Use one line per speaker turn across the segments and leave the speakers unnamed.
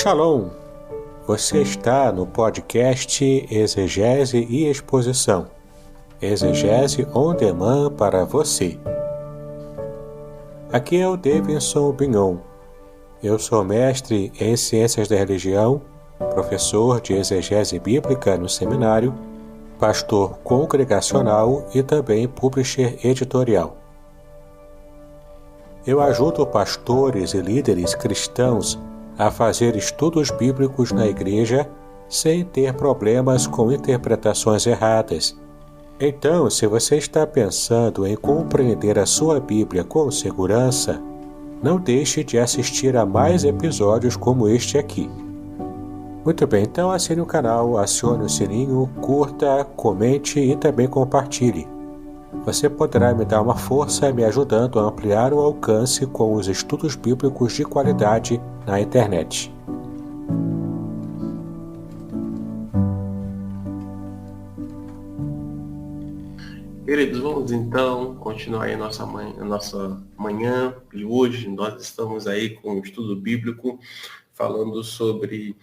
Shalom! Você está no podcast Exegese e Exposição. Exegese on demand para você. Aqui é o Davidson Bignon. Eu sou mestre em Ciências da Religião, professor de Exegese Bíblica no seminário, pastor congregacional e também publisher editorial. Eu ajudo pastores e líderes cristãos a fazer estudos bíblicos na igreja sem ter problemas com interpretações erradas. Então, se você está pensando em compreender a sua Bíblia com segurança, não deixe de assistir a mais episódios como este aqui. Muito bem, então assine o canal, acione o sininho, curta, comente e também compartilhe. Você poderá me dar uma força me ajudando a ampliar o alcance com os estudos bíblicos de qualidade na internet.
Queridos, vamos então continuar aí a nossa manhã, e hoje nós estamos aí com um estudo bíblico falando sobre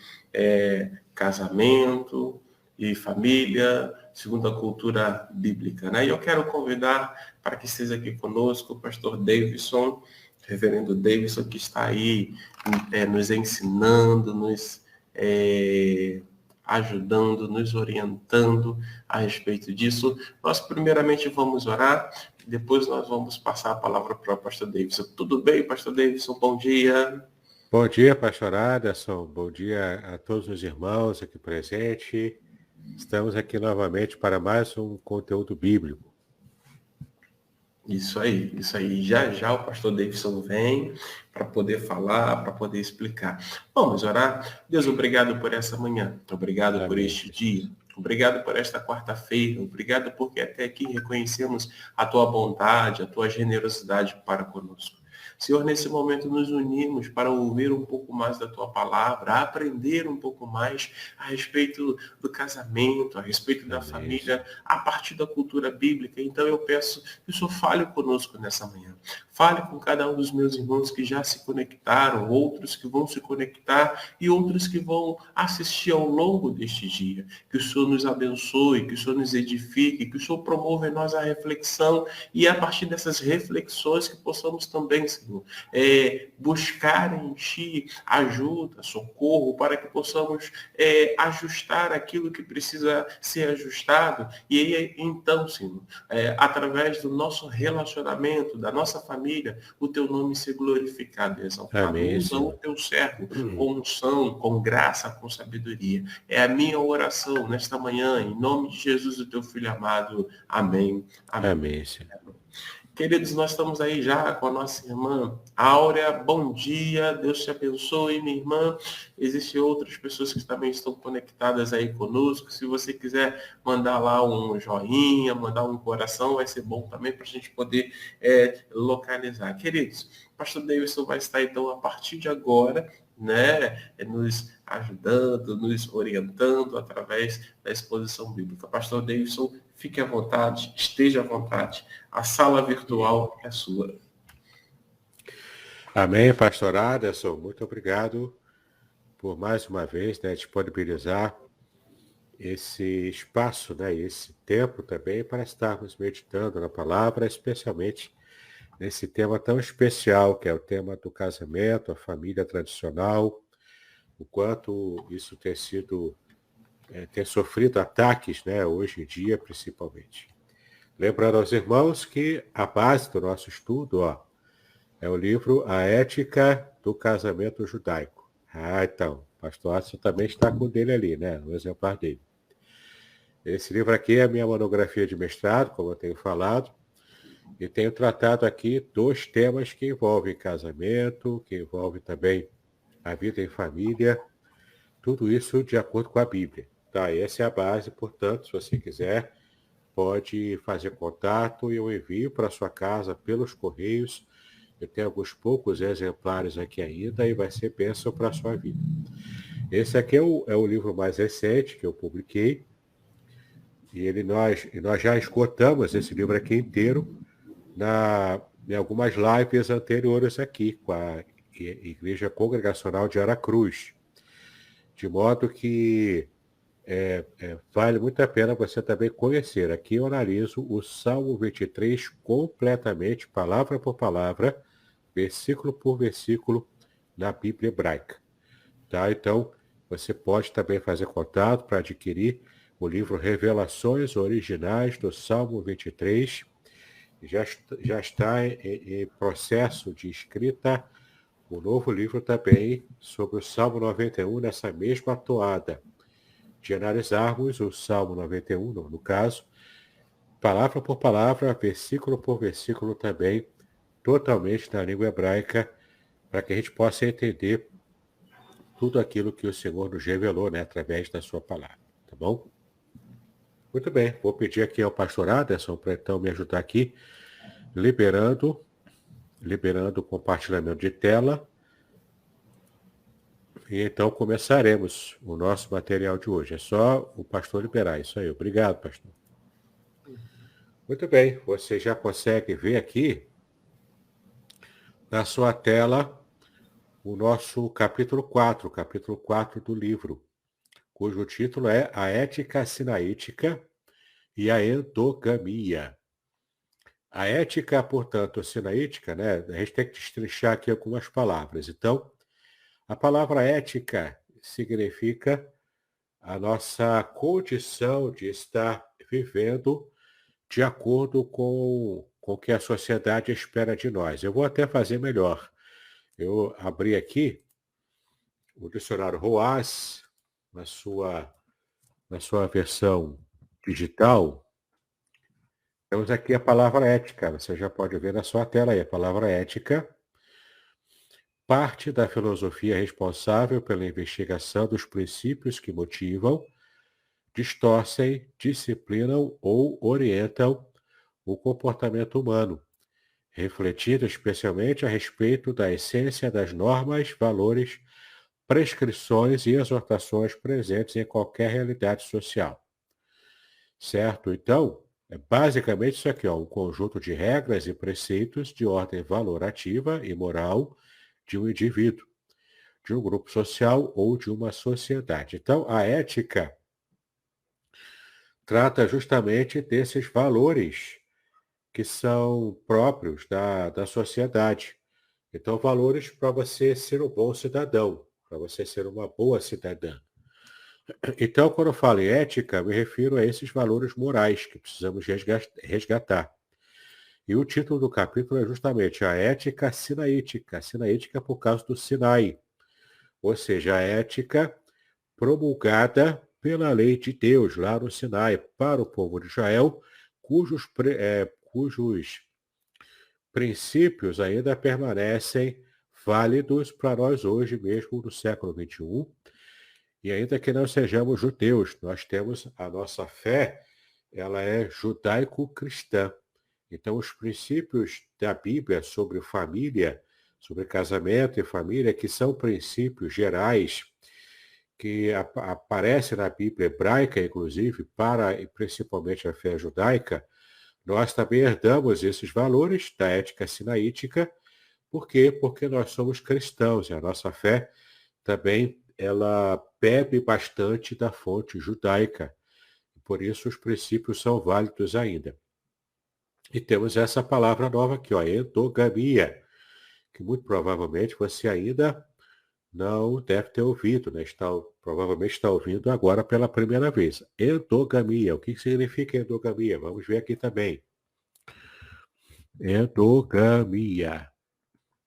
casamento e família, segundo a cultura bíblica, né? E eu quero convidar para que esteja aqui conosco o pastor Davidson, reverendo Davidson, que está aí nos ensinando, nos ajudando, nos orientando a respeito disso. Nós primeiramente vamos orar, depois nós vamos passar a palavra para o pastor Davidson. Tudo bem, pastor Davidson? Bom dia.
Bom dia, pastor Aderson. Bom dia a todos os irmãos aqui presentes. Estamos aqui novamente para mais um conteúdo bíblico.
Isso aí. Já o pastor Davidson vem para poder falar, para poder explicar. Vamos orar. Deus, obrigado por essa manhã. Obrigado Amém. Por este dia. Obrigado por esta quarta-feira. Obrigado porque até aqui reconhecemos a tua bondade, a tua generosidade para conosco. Senhor, nesse momento nos unimos para ouvir um pouco mais da tua palavra, aprender um pouco mais a respeito do casamento, a respeito da família, a partir da cultura bíblica. Então eu peço que o Senhor fale conosco nessa manhã. Fale com cada um dos meus irmãos que já se conectaram, outros que vão se conectar e outros que vão assistir ao longo deste dia. Que o Senhor nos abençoe, que o Senhor nos edifique, que o Senhor promova em nós a reflexão e a partir dessas reflexões que possamos também, Senhor, buscar em Ti ajuda, socorro, para que possamos ajustar aquilo que precisa ser ajustado. E aí, então, Senhor, através do nosso relacionamento, da nossa família, o Teu nome ser glorificado e exaltado.
Amém,
usa o Teu servo com unção, com graça, com sabedoria. É a minha oração nesta manhã, em nome de Jesus, o Teu Filho amado. Amém. Amém.
Amém, Senhor.
Queridos, nós estamos aí já com a nossa irmã Áurea. Bom dia, Deus te abençoe, minha irmã. Existem outras pessoas que também estão conectadas aí conosco. Se você quiser mandar lá um joinha, mandar um coração, vai ser bom também para a gente poder localizar. Queridos, o pastor Davidson vai estar então a partir de agora, né, nos ajudando, nos orientando através da exposição bíblica. Pastor Davidson, fique à vontade, esteja à vontade. A sala virtual é sua.
Amém, pastor Aderson. Muito obrigado por mais uma vez disponibilizar esse espaço, esse tempo também para estarmos meditando na palavra, especialmente nesse tema tão especial, que é o tema do casamento, a família tradicional, o quanto isso tem sofrido ataques, hoje em dia, principalmente. Lembrando aos irmãos que a base do nosso estudo, é o livro A Ética do Casamento Judaico. Então, o pastor Adson também está com o dele ali, o exemplar dele. Esse livro aqui é a minha monografia de mestrado, como eu tenho falado, e tenho tratado aqui 2 temas que envolvem casamento, que envolvem também a vida em família, tudo isso de acordo com a Bíblia. Tá, essa é a base, portanto, se você quiser, pode fazer contato e eu envio para sua casa pelos correios. Eu tenho alguns poucos exemplares aqui ainda e vai ser bênção para a sua vida. Esse aqui é o livro mais recente que eu publiquei. E nós já esgotamos esse livro aqui inteiro em algumas lives anteriores aqui, com a Igreja Congregacional de Aracruz. de modo que vale muito a pena você também conhecer. Aqui eu analiso o Salmo 23 completamente, palavra por palavra, versículo por versículo, na Bíblia hebraica. Tá? Então, você pode também fazer contato para adquirir o livro Revelações Originais do Salmo 23. Já está em processo de escrita o novo livro também sobre o Salmo 91, nessa mesma toada, de analisarmos o Salmo 91, no caso, palavra por palavra, versículo por versículo também, totalmente na língua hebraica, para que a gente possa entender tudo aquilo que o Senhor nos revelou, né, através da sua palavra, tá bom? Muito bem, vou pedir aqui ao pastor Aderson para então me ajudar aqui, liberando o compartilhamento de tela. E então começaremos o nosso material de hoje. É só o pastor liberar. Isso aí. Obrigado, pastor. Muito bem, você já consegue ver aqui na sua tela o nosso capítulo 4 do livro, cujo título é A Ética Sinaítica e a Endogamia. A ética, portanto, sinaítica, né? A gente tem que destrinchar aqui algumas palavras. Então, a palavra ética significa a nossa condição de estar vivendo de acordo com o que a sociedade espera de nós. Eu vou até fazer melhor. Eu abri aqui o dicionário ROAS, na sua versão digital. Temos aqui a palavra ética. Você já pode ver na sua tela aí. A palavra ética parte da filosofia responsável pela investigação dos princípios que motivam, distorcem, disciplinam ou orientam o comportamento humano, refletindo especialmente a respeito da essência das normas, valores, prescrições e exortações presentes em qualquer realidade social. Certo? Então, é basicamente isso aqui, ó, um conjunto de regras e preceitos de ordem valorativa e moral de um indivíduo, de um grupo social ou de uma sociedade. Então, a ética trata justamente desses valores que são próprios da sociedade. Então, valores para você ser um bom cidadão, para você ser uma boa cidadã. Então, quando eu falo em ética, me refiro a esses valores morais que precisamos resgatar. E o título do capítulo é justamente a ética sinaítica. Sinaítica por causa do Sinai, ou seja, a ética promulgada pela lei de Deus lá no Sinai para o povo de Israel, cujos princípios ainda permanecem válidos para nós hoje mesmo, no século XXI. E ainda que não sejamos judeus, nós temos a nossa fé, ela é judaico-cristã. Então, os princípios da Bíblia sobre família, sobre casamento e família, que são princípios gerais que aparecem na Bíblia hebraica, inclusive, para e principalmente a fé judaica, nós também herdamos esses valores da ética sinaítica. Por quê? Porque nós somos cristãos e a nossa fé também ela bebe bastante da fonte judaica. Por isso os princípios são válidos ainda. E temos essa palavra nova aqui, ó, endogamia, que muito provavelmente você ainda não deve ter ouvido, né? Provavelmente está ouvindo agora pela primeira vez. Endogamia. O que significa endogamia? Vamos ver aqui também. Endogamia.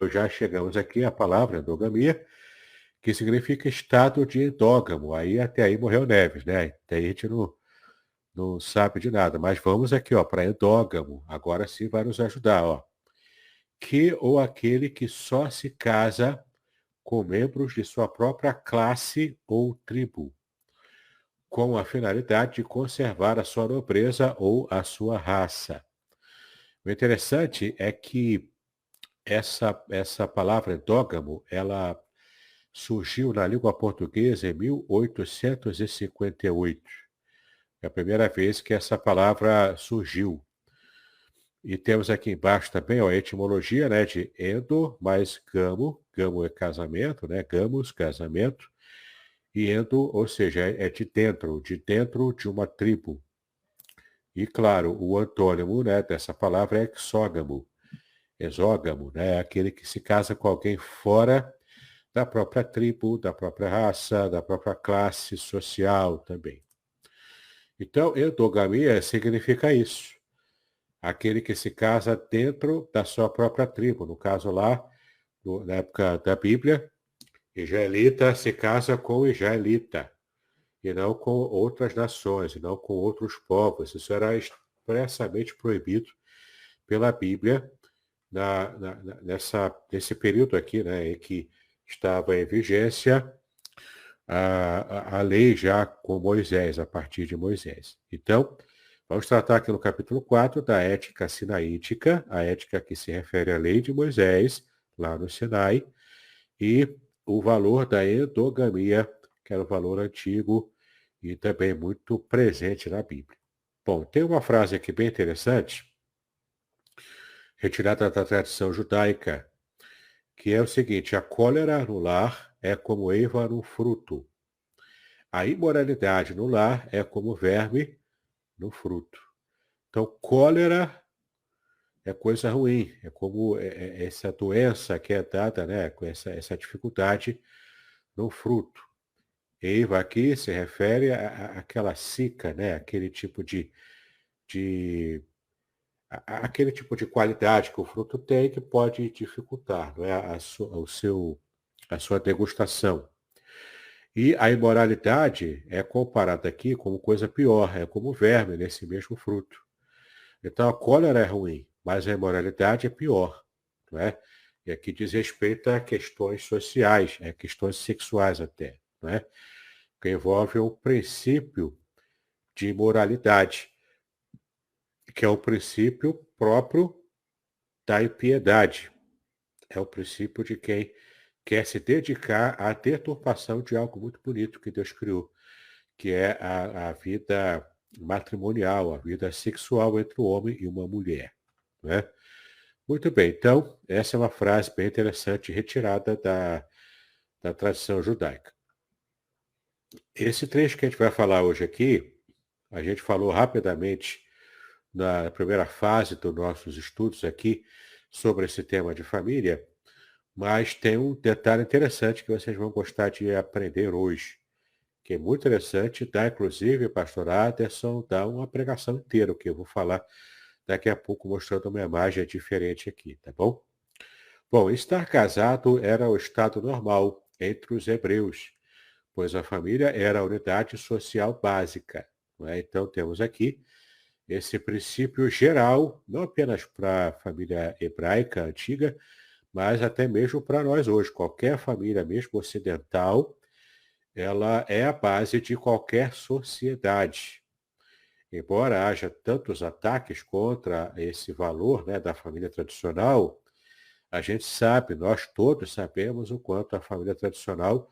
Já chegamos aqui à palavra endogamia, que significa estado de endógamo. Aí até aí morreu Neves, né? Até aí a gente não sabe de nada. Mas vamos aqui, ó, para endógamo. Agora sim vai nos ajudar, ó. Que ou aquele que só se casa com membros de sua própria classe ou tribo, com a finalidade de conservar a sua nobreza ou a sua raça. O interessante é que essa palavra endógamo, ela surgiu na língua portuguesa em 1858. É a primeira vez que essa palavra surgiu. E temos aqui embaixo também, ó, a etimologia, né, de endo mais gamo. Gamo é casamento, né? Gamos, casamento. E endo, ou seja, é de dentro de uma tribo. E claro, o antônimo, né, dessa palavra é exógamo. Exógamo, né, é aquele que se casa com alguém fora da própria tribo, da própria raça, da própria classe social também. Então, endogamia significa isso. Aquele que se casa dentro da sua própria tribo. No caso lá, na época da Bíblia, israelita se casa com israelita, e não com outras nações, e não com outros povos. Isso era expressamente proibido pela Bíblia nesse período aqui, né, em que estava em vigência a lei já com Moisés, a partir de Moisés. Então, vamos tratar aqui no capítulo 4 da ética sinaítica, a ética que se refere à lei de Moisés, lá no Sinai, e o valor da endogamia, que era o valor antigo e também muito presente na Bíblia. Bom, tem uma frase aqui bem interessante, retirada da tradição judaica, que é o seguinte: a cólera no lar é como eiva no fruto. A imoralidade no lar é como verme no fruto. Então, cólera é coisa ruim, é como essa doença que é dada, né, com essa dificuldade no fruto. Eiva aqui se refere àquela cica, né, de aquele tipo de qualidade que o fruto tem que pode dificultar, não é, a sua degustação. E a imoralidade é comparada aqui como coisa pior, é como verme nesse mesmo fruto. Então a cólera é ruim, mas a imoralidade é pior, não é? E aqui diz respeito a questões sociais, a questões sexuais até, não é? Que envolve um princípio de imoralidade, que é o princípio próprio da impiedade. É o princípio de quem quer se dedicar à deturpação de algo muito bonito que Deus criou, que é a vida matrimonial, a vida sexual entre um homem e uma mulher. Né? Muito bem, então, essa é uma frase bem interessante, retirada da tradição judaica. Esse trecho que a gente vai falar hoje aqui, a gente falou rapidamente na primeira fase dos nossos estudos aqui sobre esse tema de família, mas tem um detalhe interessante que vocês vão gostar de aprender hoje, que é muito interessante, dá inclusive, pastor Aderson, dá uma pregação inteira, que eu vou falar daqui a pouco, mostrando uma imagem diferente aqui, tá bom? Bom, estar casado era o estado normal entre os hebreus, pois a família era a unidade social básica. Não é? Então temos aqui esse princípio geral, não apenas para a família hebraica antiga, mas até mesmo para nós hoje. Qualquer família, mesmo ocidental, ela é a base de qualquer sociedade. Embora haja tantos ataques contra esse valor, né, da família tradicional, a gente sabe, nós todos sabemos o quanto a família tradicional,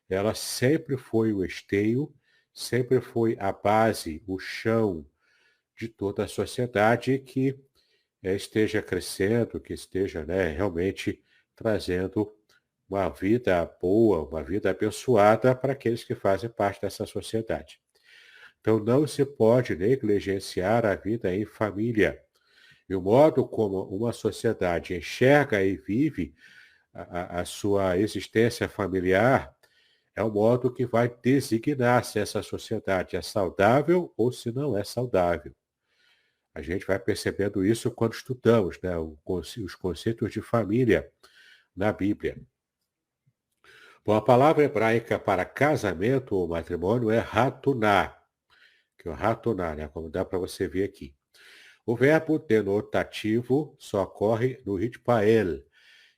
ela sempre foi o esteio, sempre foi a base, o chão de toda a sociedade que esteja crescendo, que esteja, né, realmente trazendo uma vida boa, uma vida abençoada para aqueles que fazem parte dessa sociedade. Então, não se pode negligenciar a vida em família. E o modo como uma sociedade enxerga e vive a sua existência familiar é o modo que vai designar se essa sociedade é saudável ou se não é saudável. A gente vai percebendo isso quando estudamos, né, os conceitos de família na Bíblia. Bom, a palavra hebraica para casamento ou matrimônio é ratuná, que é o ratuná, né, como dá para você ver aqui. O verbo denotativo só ocorre no hitpael,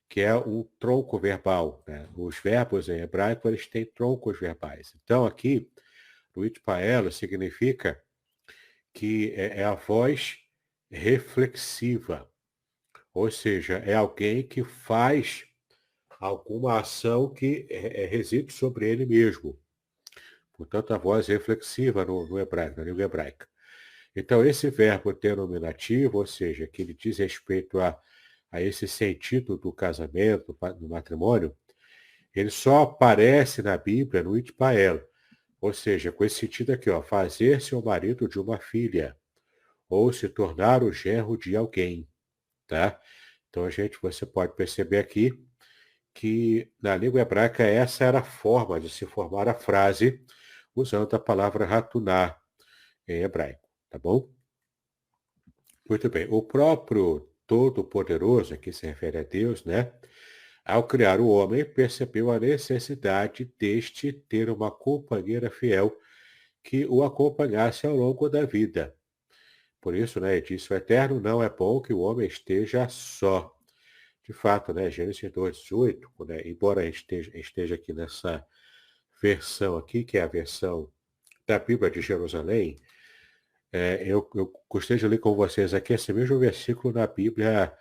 que é um tronco verbal. Né? Os verbos em hebraico eles têm troncos verbais. Então, aqui, no hitpael significa que é a voz reflexiva, ou seja, é alguém que faz alguma ação que reside sobre ele mesmo. Portanto, a voz reflexiva no hebraico, na língua hebraica. Então, esse verbo denominativo, ou seja, que ele diz respeito a esse sentido do casamento, do matrimônio, ele só aparece na Bíblia no Itpael, ou seja, com esse sentido aqui, ó, fazer-se o marido de uma filha, ou se tornar o genro de alguém, tá? Então, você pode perceber aqui que na língua hebraica essa era a forma de se formar a frase usando a palavra ratuná em hebraico, tá bom? Muito bem. O próprio Todo-Poderoso, aqui se refere a Deus, né? Ao criar o homem, percebeu a necessidade deste ter uma companheira fiel que o acompanhasse ao longo da vida. Por isso, né, disse o Eterno, não é bom que o homem esteja só. De fato, né, Gênesis 2:18, né, embora a gente esteja aqui nessa versão aqui, que é a versão da Bíblia de Jerusalém, eu gostei de ler com vocês aqui esse mesmo versículo na Bíblia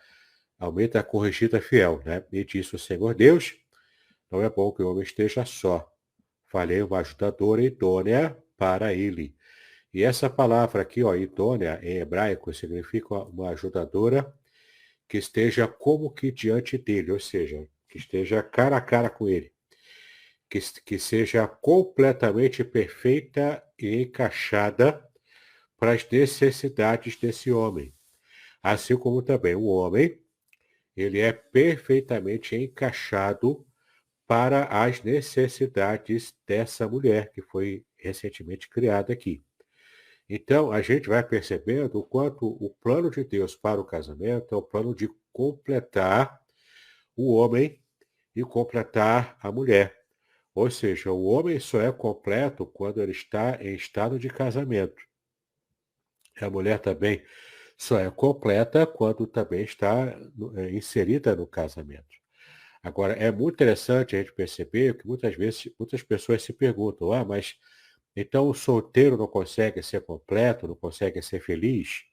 Almeida Corrigida Fiel, né? E disse o Senhor Deus, não é bom que o homem esteja só. Falei uma ajudadora idônea para ele. E essa palavra aqui, ó, idônea, em hebraico, significa uma ajudadora que esteja como que diante dele, ou seja, que esteja cara a cara com ele, que seja completamente perfeita e encaixada para as necessidades desse homem. Assim como também o homem, ele é perfeitamente encaixado para as necessidades dessa mulher que foi recentemente criada aqui. Então, a gente vai percebendo o quanto o plano de Deus para o casamento é o plano de completar o homem e completar a mulher. Ou seja, o homem só é completo quando ele está em estado de casamento. A mulher também só é completa quando também está inserida no casamento. Agora, é muito interessante a gente perceber que muitas vezes muitas pessoas se perguntam, mas então o solteiro não consegue ser completo, não consegue ser feliz?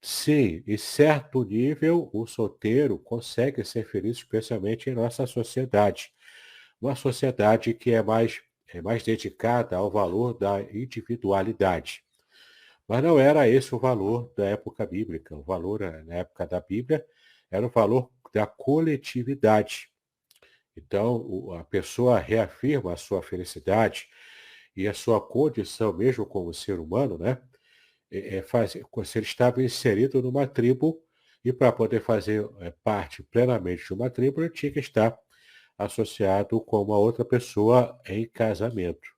Sim, em certo nível, o solteiro consegue ser feliz, especialmente em nossa sociedade. Uma sociedade que é mais dedicada ao valor da individualidade. Mas não era esse o valor da época bíblica. O valor, na época da Bíblia, era o valor da coletividade. Então, a pessoa reafirma a sua felicidade e a sua condição, mesmo como ser humano, né? Se ele estava inserido numa tribo, e para poder fazer parte plenamente de uma tribo, ele tinha que estar associado com uma outra pessoa em casamento.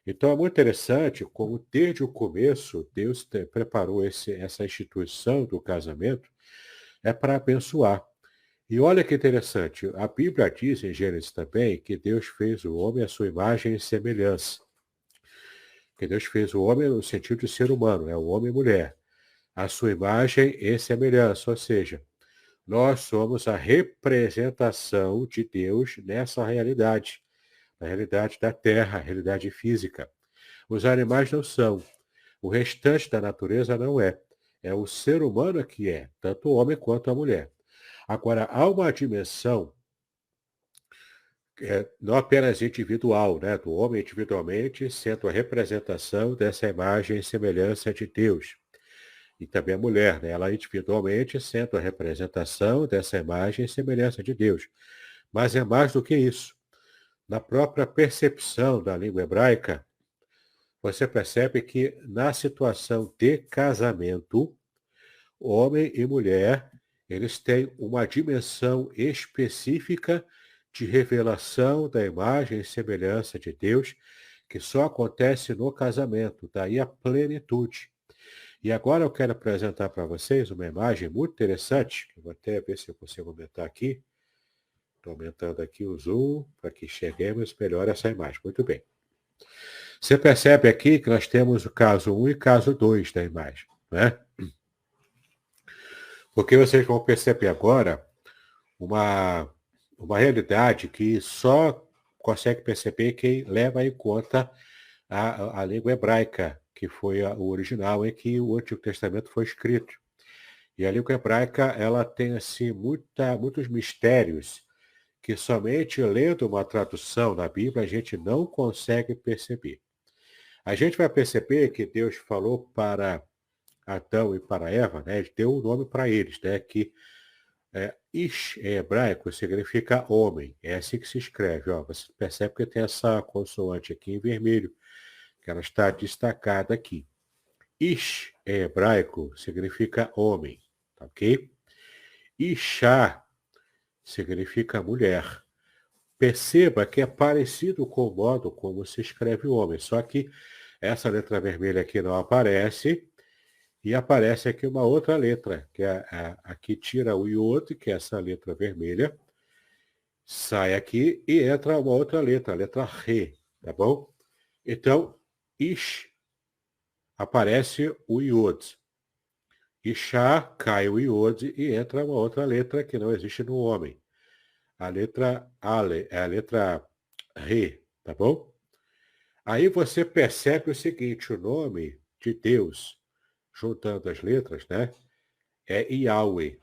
Então é muito interessante como desde o começo Deus preparou essa instituição do casamento para abençoar. E olha que interessante, a Bíblia diz em Gênesis também que Deus fez o homem à sua imagem e semelhança. Que Deus fez o homem no sentido de ser humano, o homem e mulher. A sua imagem e semelhança, ou seja, nós somos a representação de Deus nessa realidade, na realidade da Terra, a realidade física. Os animais não são, o restante da natureza não é. É o ser humano que é, tanto o homem quanto a mulher. Agora, há uma dimensão não apenas individual, né, do homem individualmente, sendo a representação dessa imagem e semelhança de Deus. E também a mulher, né, ela individualmente sendo a representação dessa imagem e semelhança de Deus. Mas é mais do que isso. Na própria percepção da língua hebraica, você percebe que na situação de casamento, homem e mulher, eles têm uma dimensão específica de revelação da imagem e semelhança de Deus, que só acontece no casamento, daí a plenitude. E agora eu quero apresentar para vocês uma imagem muito interessante, eu vou até ver se eu consigo aumentar aqui. Estou aumentando aqui o zoom para que enxerguemos melhor essa imagem. Muito bem. Você percebe aqui que nós temos o caso 1 e caso 2 da imagem, né? Porque vocês vão perceber agora uma, uma realidade que só consegue perceber quem leva em conta a língua hebraica, que foi o original em que o Antigo Testamento foi escrito. E a língua hebraica, ela tem assim muitos mistérios que somente lendo uma tradução na Bíblia a gente não consegue perceber. A gente vai perceber que Deus falou para Adão e para Eva, né? Ele deu um nome para eles, né? Que Ish, em hebraico, significa homem. É assim que se escreve. Ó. Você percebe que tem essa consoante aqui em vermelho, que ela está destacada aqui. Ish, em hebraico, significa homem. Tá ok? Isha significa mulher. Perceba que é parecido com o modo como se escreve homem, só que essa letra vermelha aqui não aparece, e aparece aqui uma outra letra, que é aqui tira o iod, que é essa letra vermelha, sai aqui e entra uma outra letra, a letra Re, tá bom? Então, Ish aparece o iod. Isha cai o iod e entra uma outra letra que não existe no homem. A letra Ale, é a letra Re, tá bom? Aí você percebe o seguinte, o nome de Deus, juntando as letras, né? É Yahweh,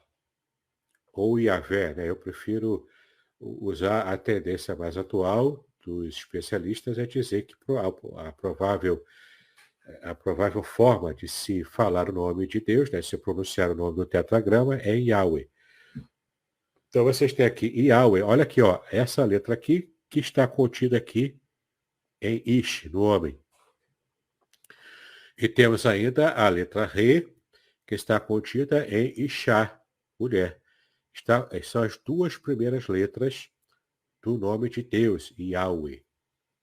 ou Yahvé, né? Eu prefiro usar a tendência mais atual dos especialistas é dizer que a provável forma de se falar o nome de Deus, né? Se pronunciar o nome do tetragrama é Yahweh. Então vocês têm aqui Yahweh, olha aqui, ó, essa letra aqui que está contida aqui em Ish, no homem. E temos ainda a letra Re, que está contida em Isha, mulher. São as duas primeiras letras do nome de Deus, Yahweh.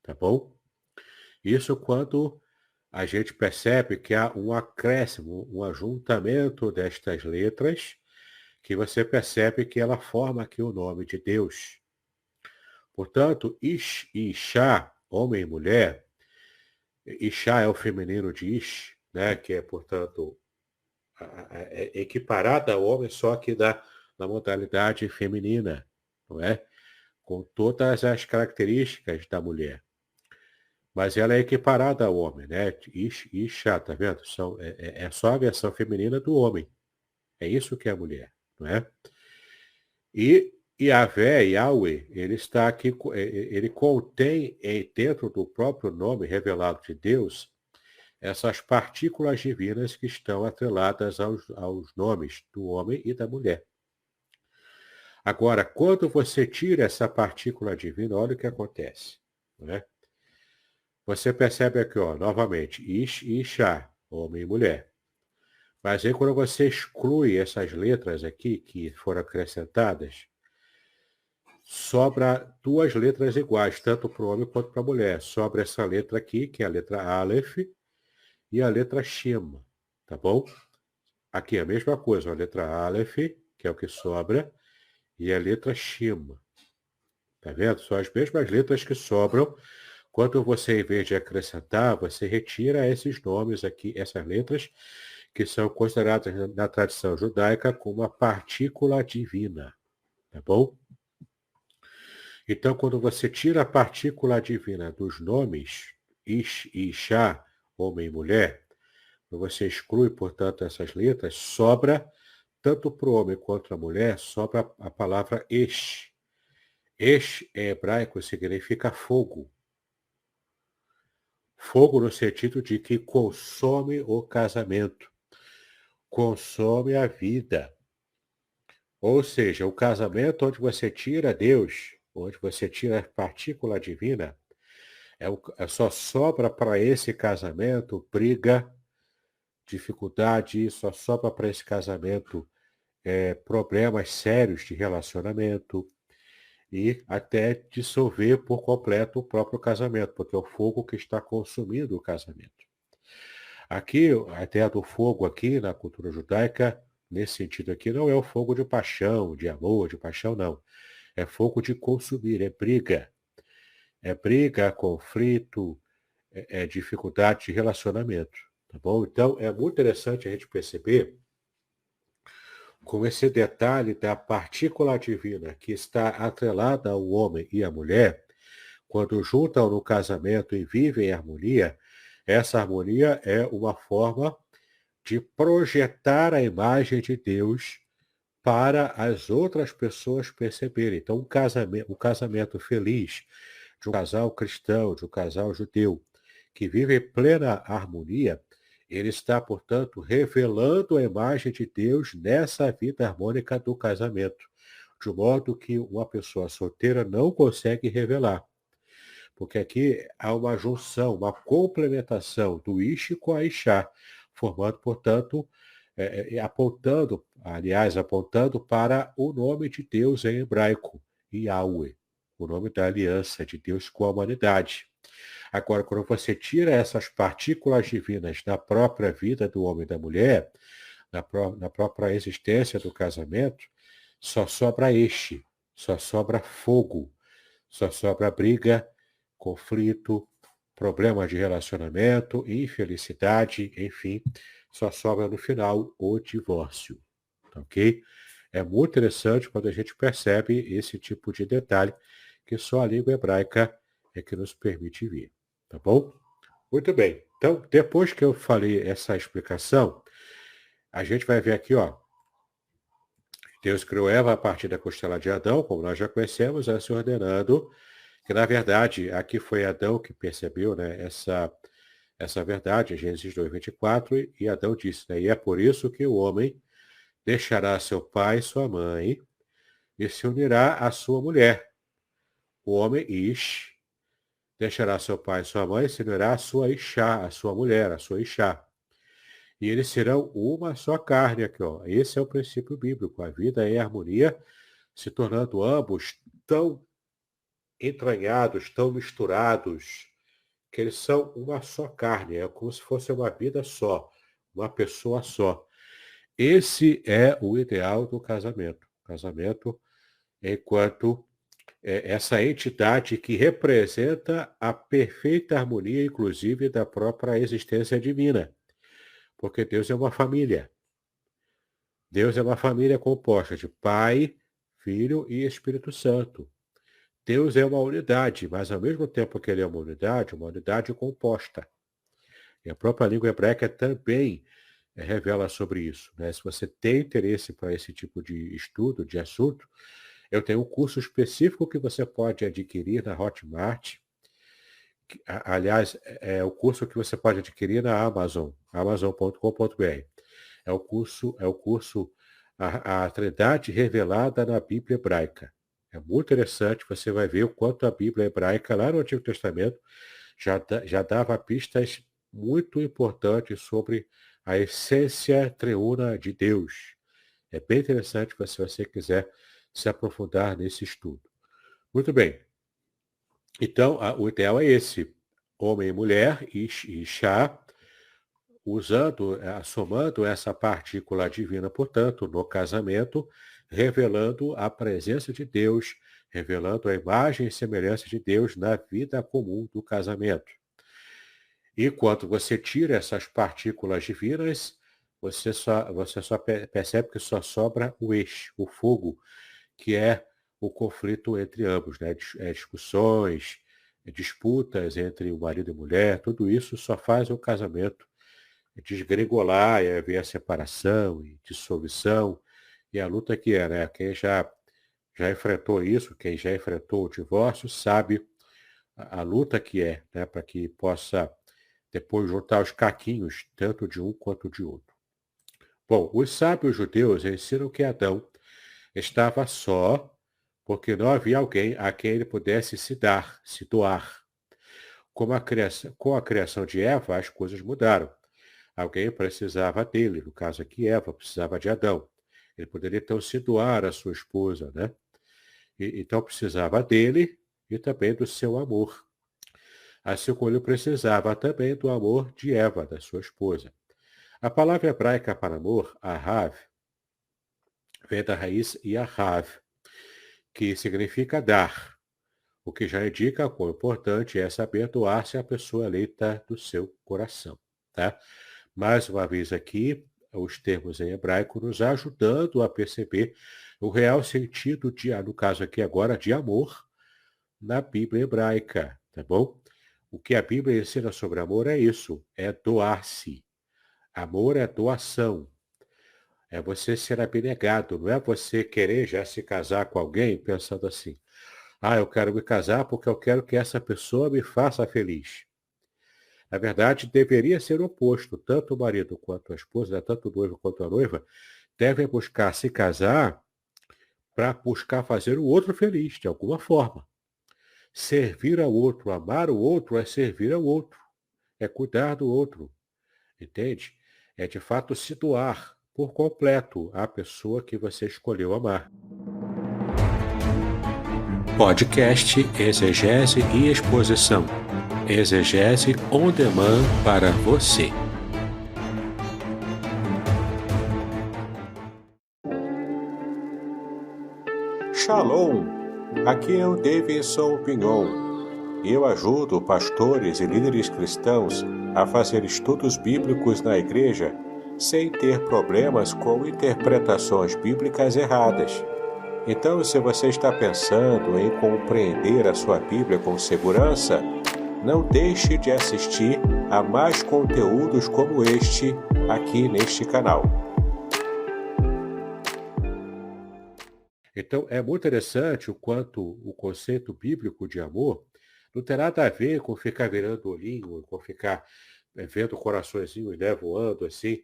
Tá bom? Isso quando a gente percebe que há um acréscimo, um ajuntamento destas letras, que você percebe que ela forma aqui o nome de Deus. Portanto, Ish e Isha, homem e mulher, Isha é o feminino de Ish, né, que é, portanto, é equiparada ao homem, só que na modalidade feminina, não é? Com todas as características da mulher. Mas ela é equiparada ao homem, né? Isha, tá vendo? É só a versão feminina do homem. É isso que é a mulher, não é? E Yahvé, Yahweh, ele está aqui, ele contém dentro do próprio nome revelado de Deus essas partículas divinas que estão atreladas aos nomes do homem e da mulher. Agora, quando você tira essa partícula divina, olha o que acontece. Né? Você percebe aqui, ó, novamente, Ish e Isha, homem e mulher. Mas aí quando você exclui essas letras aqui que foram acrescentadas, sobra duas letras iguais, tanto para o homem quanto para a mulher. Sobra essa letra aqui, que é a letra Aleph, e a letra Shem, tá bom? Aqui é a mesma coisa, a letra Aleph, que é o que sobra, e a letra Shem. Tá vendo? São as mesmas letras que sobram. Quando você, em vez de acrescentar, você retira esses nomes aqui, essas letras, que são consideradas na tradição judaica como uma partícula divina. Tá bom? Então, quando você tira a partícula divina dos nomes, Ish e Isha, homem e mulher, você exclui, portanto, essas letras, sobra, tanto para o homem quanto para a mulher, sobra a palavra Esh. Esh, em hebraico, significa fogo. Fogo no sentido de que consome o casamento, consome a vida. Ou seja, o casamento onde você tira Deus, onde você tira a partícula divina, só sobra para esse casamento briga, dificuldade, só sobra para esse casamento problemas sérios de relacionamento e até dissolver por completo o próprio casamento, porque é o fogo que está consumindo o casamento. Aqui, a ideia do fogo aqui na cultura judaica, nesse sentido aqui, não é o fogo de paixão, de amor, de paixão, não. É fogo de consumir, é briga. É briga, conflito, dificuldade de relacionamento. Tá bom? Então, é muito interessante a gente perceber com esse detalhe da partícula divina que está atrelada ao homem e à mulher, quando juntam no casamento e vivem em harmonia, essa harmonia é uma forma de projetar a imagem de Deus para as outras pessoas perceberem. Então, um casamento feliz de um casal cristão, de um casal judeu, que vive em plena harmonia, Ele está, portanto, revelando a imagem de Deus nessa vida harmônica do casamento, de modo que uma pessoa solteira não consegue revelar. Porque aqui há uma junção, uma complementação do Ish com a Ishá, formando, portanto, apontando para o nome de Deus em hebraico, Yahweh, o nome da aliança de Deus com a humanidade. Agora, quando você tira essas partículas divinas da própria vida do homem e da mulher, na própria existência do casamento, só sobra só sobra fogo, só sobra briga, conflito, problemas de relacionamento, infelicidade, enfim, só sobra no final o divórcio, ok? É muito interessante quando a gente percebe esse tipo de detalhe que só a língua hebraica é que nos permite ver, tá bom? Muito bem. Então, depois que eu falei essa explicação, a gente vai ver aqui, ó. Deus criou Eva a partir da costela de Adão, como nós já conhecemos, se ordenando que, na verdade, aqui foi Adão que percebeu, né, essa verdade, em Gênesis 2:24, e Adão disse, né, e é por isso que o homem deixará seu pai e sua mãe e se unirá à sua mulher. O homem, Ish, deixará seu pai e sua mãe e se unirá à sua Ishá, à sua mulher, à sua Ishá. E eles serão uma só carne aqui, ó. Esse é o princípio bíblico, a vida em harmonia, se tornando ambos tão entranhados, tão misturados, que eles são uma só carne, é como se fosse uma vida só, uma pessoa só. Esse é o ideal do casamento. O casamento enquanto essa entidade que representa a perfeita harmonia, inclusive, da própria existência divina. Porque Deus é uma família. Deus é uma família composta de Pai, Filho e Espírito Santo. Deus é uma unidade, mas ao mesmo tempo que ele é uma unidade composta. E a própria língua hebraica também revela sobre isso, né? Se você tem interesse para esse tipo de estudo, de assunto, eu tenho um curso específico que você pode adquirir na Hotmart. Aliás, é o curso que você pode adquirir na Amazon, amazon.com.br. É o curso a Trindade revelada na Bíblia hebraica. É muito interessante, você vai ver o quanto a Bíblia hebraica, lá no Antigo Testamento, já dava pistas muito importantes sobre a essência triuna de Deus. É bem interessante se você quiser se aprofundar nesse estudo. Muito bem. Então, o ideal é esse. Homem e mulher, e chá, somando essa partícula divina, portanto, no casamento, revelando a presença de Deus, revelando a imagem e semelhança de Deus na vida comum do casamento. E quando você tira essas partículas divinas, você só percebe que só sobra o eixo, o fogo, que é o conflito entre ambos, né? Discussões, disputas entre o marido e mulher, tudo isso só faz o casamento desgringolar e haver a separação e dissolução e a luta que é, né? Quem já enfrentou isso, quem já enfrentou o divórcio, sabe a luta que é, né? Para que possa depois juntar os caquinhos, tanto de um quanto de outro. Bom, os sábios judeus ensinam que Adão estava só porque não havia alguém a quem ele pudesse se doar. Com a criação de Eva, as coisas mudaram. Alguém precisava dele, no caso aqui Eva precisava de Adão. Ele poderia então se doar à sua esposa, né? Então precisava dele e também do seu amor. Assim como ele precisava também do amor de Eva, da sua esposa. A palavra hebraica para amor, ahav, vem da raiz yahav, que significa dar, o que já indica quão importante é saber doar-se à pessoa eleita do seu coração. Tá? Mais uma vez aqui, os termos em hebraico nos ajudando a perceber o real sentido, no caso aqui agora, de amor na Bíblia hebraica, tá bom? O que a Bíblia ensina sobre amor é isso, é doar-se. Amor é doação. É você ser abnegado, não é você querer já se casar com alguém pensando assim, eu quero me casar porque eu quero que essa pessoa me faça feliz. Na verdade, deveria ser o oposto. Tanto o marido quanto a esposa, tanto o noivo quanto a noiva, devem buscar se casar para buscar fazer o outro feliz, de alguma forma. Servir ao outro, amar o outro é servir ao outro, é cuidar do outro, entende? É de fato se doar por completo à pessoa que você escolheu amar. Podcast Exegese e Exposição. Exegese on demand para você. Shalom! Aqui é o Davidson Pignon. Eu ajudo pastores e líderes cristãos a fazer estudos bíblicos na igreja sem ter problemas com interpretações bíblicas erradas. Então, se você está pensando em compreender a sua Bíblia com segurança, não deixe de assistir a mais conteúdos como este aqui neste canal. Então, é muito interessante o quanto o conceito bíblico de amor não tem nada a ver com ficar virando olhinho, com ficar vendo o coraçõezinho né, voando assim,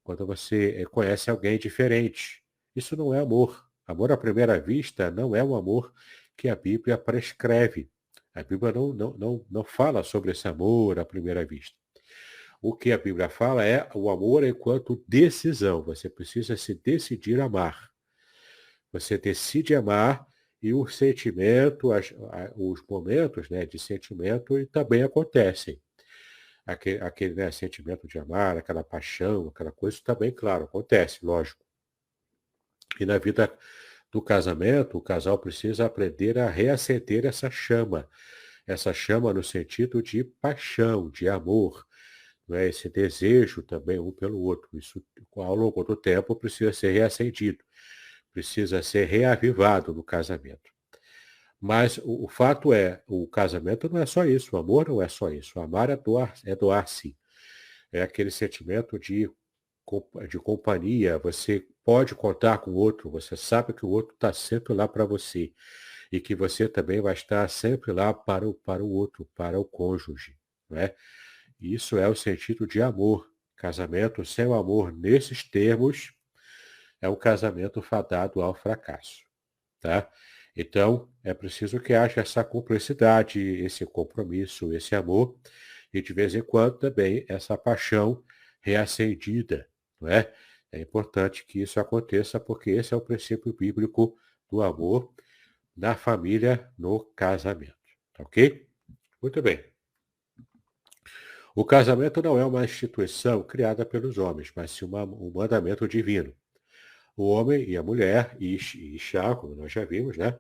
quando você conhece alguém diferente. Isso não é amor. Amor à primeira vista não é um amor que a Bíblia prescreve. A Bíblia não fala sobre esse amor à primeira vista. O que a Bíblia fala é o amor enquanto decisão. Você precisa se decidir a amar. Você decide amar e o sentimento, os momentos né, de sentimento também acontecem. Aquele né, sentimento de amar, aquela paixão, aquela coisa, também, claro, acontece, lógico. E na vida do casamento, o casal precisa aprender a reacender essa chama no sentido de paixão, de amor, né? Esse desejo também um pelo outro. Isso, ao longo do tempo, precisa ser reacendido, precisa ser reavivado no casamento. Mas o fato é, o casamento não é só isso, o amor não é só isso. Amar é doar-se. É aquele sentimento de companhia, você pode contar com o outro, você sabe que o outro está sempre lá para você e que você também vai estar sempre lá para o outro, para o cônjuge. Né? Isso é o sentido de amor. Casamento sem o amor nesses termos é um casamento fadado ao fracasso. Tá? Então, é preciso que haja essa cumplicidade, esse compromisso, esse amor, e de vez em quando também essa paixão reacendida. Não é? É importante que isso aconteça, porque esse é o princípio bíblico do amor na família, no casamento. Ok? Muito bem. O casamento não é uma instituição criada pelos homens, mas sim um mandamento divino. O homem e a mulher, Ish e Ishá, como nós já vimos, né,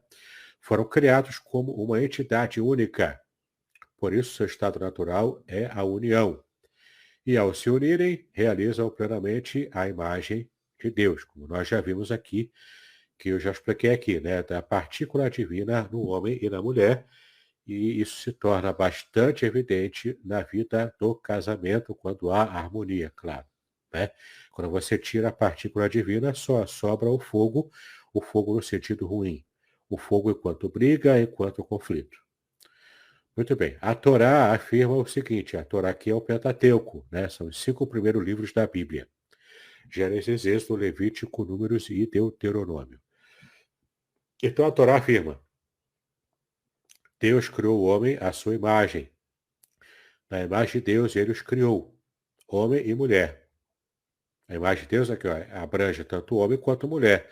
foram criados como uma entidade única. Por isso, seu estado natural é a união. E ao se unirem, realizam plenamente a imagem de Deus, como nós já vimos aqui, que eu já expliquei aqui, né, da partícula divina no homem e na mulher, e isso se torna bastante evidente na vida do casamento, quando há harmonia, claro. Né? Quando você tira a partícula divina, só sobra o fogo no sentido ruim. O fogo enquanto briga, enquanto conflito. Muito bem. A Torá afirma o seguinte, a Torá aqui é o Pentateuco, né? São os 5 primeiros livros da Bíblia. Gênesis, Êxodo, Levítico, Números e Deuteronômio. Então a Torá afirma, Deus criou o homem à sua imagem. Na imagem de Deus, ele os criou, homem e mulher. A imagem de Deus aqui ó, abrange tanto homem quanto mulher.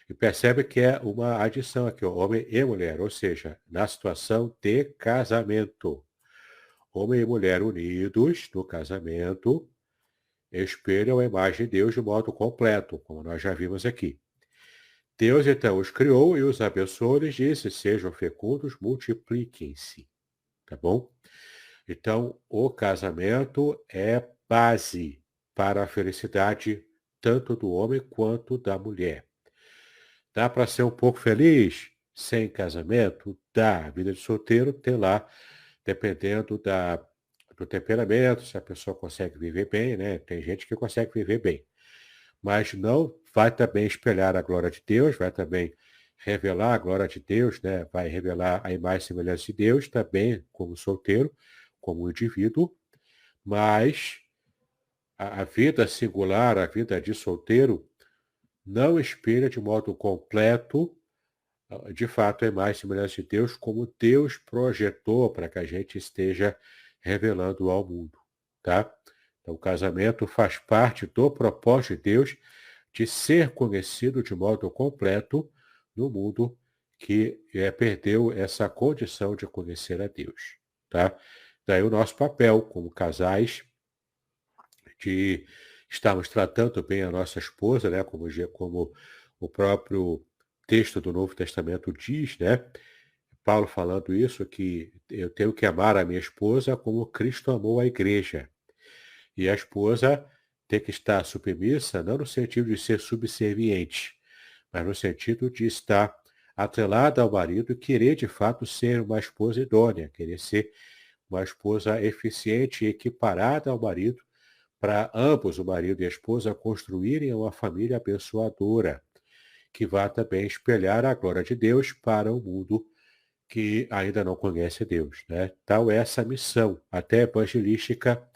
E percebe que é uma adição aqui, ó, homem e mulher, ou seja, na situação de casamento. Homem e mulher unidos no casamento espelham a imagem de Deus de modo completo, como nós já vimos aqui. Deus então os criou e os abençoou, lhes disse, sejam fecundos, multipliquem-se. Tá bom? Então, o casamento é base para a felicidade tanto do homem quanto da mulher. Dá para ser um pouco feliz sem casamento? Dá. A vida de solteiro tem lá, dependendo do temperamento, se a pessoa consegue viver bem, né? Tem gente que consegue viver bem. Mas não vai também espelhar a glória de Deus, vai também revelar a glória de Deus, né? Vai revelar a imagem e semelhança de Deus também como solteiro, como indivíduo, mas a vida singular, a vida de solteiro, não espelha de modo completo, de fato, a imagem e semelhança de Deus, como Deus projetou para que a gente esteja revelando ao mundo, tá? Então, o casamento faz parte do propósito de Deus de ser conhecido de modo completo no mundo que perdeu essa condição de conhecer a Deus, tá? Daí o nosso papel como casais de estarmos tratando bem a nossa esposa, né? Como o próprio texto do Novo Testamento diz, né? Paulo falando isso, que eu tenho que amar a minha esposa como Cristo amou a igreja. E a esposa tem que estar submissa, não no sentido de ser subserviente, mas no sentido de estar atrelada ao marido e querer, de fato, ser uma esposa idônea, querer ser uma esposa eficiente e equiparada ao marido, para ambos, o marido e a esposa, construírem uma família abençoadora, que vá também espelhar a glória de Deus para o mundo que ainda não conhece Deus, né? Tal é essa missão, até evangelística,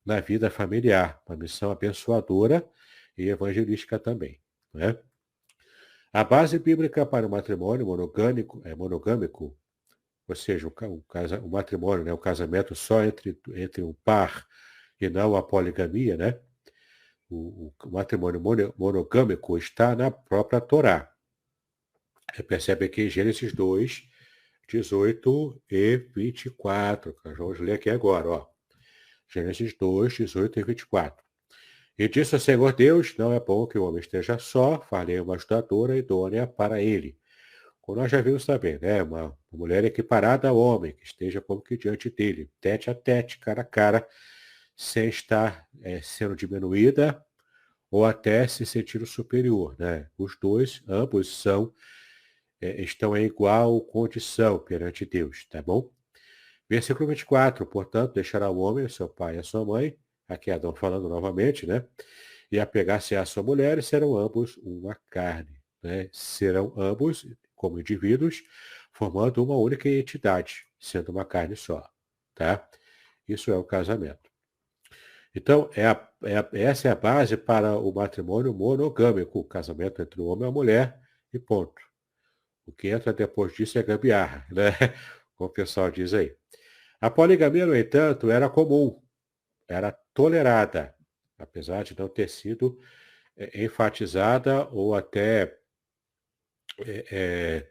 na vida familiar, uma missão abençoadora e evangelística também, né? A base bíblica para o matrimônio monogâmico, ou seja, o matrimônio, né, o casamento só entre um par e não a poligamia, né? O matrimônio monogâmico está na própria Torá. Percebe aqui em Gênesis 2, 18 e 24. Nós vamos ler aqui agora, ó. Gênesis 2, 18 e 24. E disse o Senhor Deus, não é bom que o homem esteja só, farei uma ajudadora idônea para ele. Como nós já vimos também, né? Uma mulher equiparada ao homem, que esteja como que diante dele, tete a tete, cara a cara, sem estar sendo diminuída ou até se sentir superior, né? Os dois, ambos estão em igual condição perante Deus, tá bom? Versículo 24, portanto, deixará o homem, seu pai e a sua mãe, aqui é Adão falando novamente, né? E apegar-se à sua mulher e serão ambos uma carne, né? Serão ambos, como indivíduos, formando uma única entidade, sendo uma carne só, tá? Isso é o casamento. Então, essa é a base para o matrimônio monogâmico, o casamento entre o homem e a mulher, e ponto. O que entra depois disso é gambiarra, né? Como o pessoal diz aí. A poligamia, no entanto, era comum, era tolerada, apesar de não ter sido enfatizada ou até é,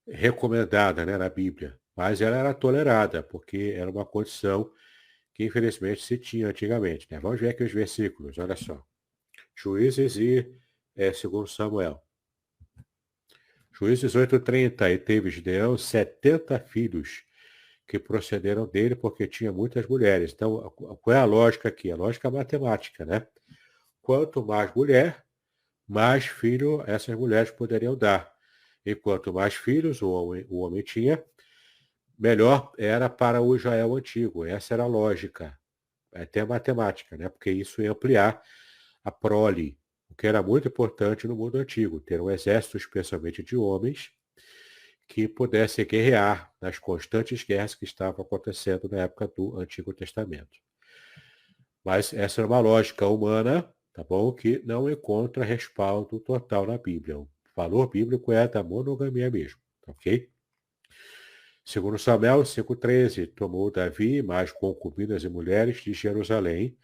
recomendada, né, na Bíblia. Mas ela era tolerada, porque era uma condição que, infelizmente, se tinha antigamente, né? Vamos ver aqui os versículos, olha só. Juízes e segundo Samuel. Juízes 8:30, e teve Gideão 70 filhos, que procederam dele porque tinha muitas mulheres. Então, qual é a lógica aqui? A lógica matemática, né? Quanto mais mulher, mais filho essas mulheres poderiam dar. E quanto mais filhos o homem tinha, melhor era para o Israel antigo. Essa era a lógica, até matemática, né? Porque isso ia ampliar a prole, o que era muito importante no mundo antigo, ter um exército, especialmente de homens, que pudesse guerrear nas constantes guerras que estavam acontecendo na época do Antigo Testamento. Mas essa é uma lógica humana, tá bom, que não encontra respaldo total na Bíblia. O valor bíblico é da monogamia mesmo, ok? Segundo Samuel 5:13, tomou Davi mais concubinas e mulheres de Jerusalém,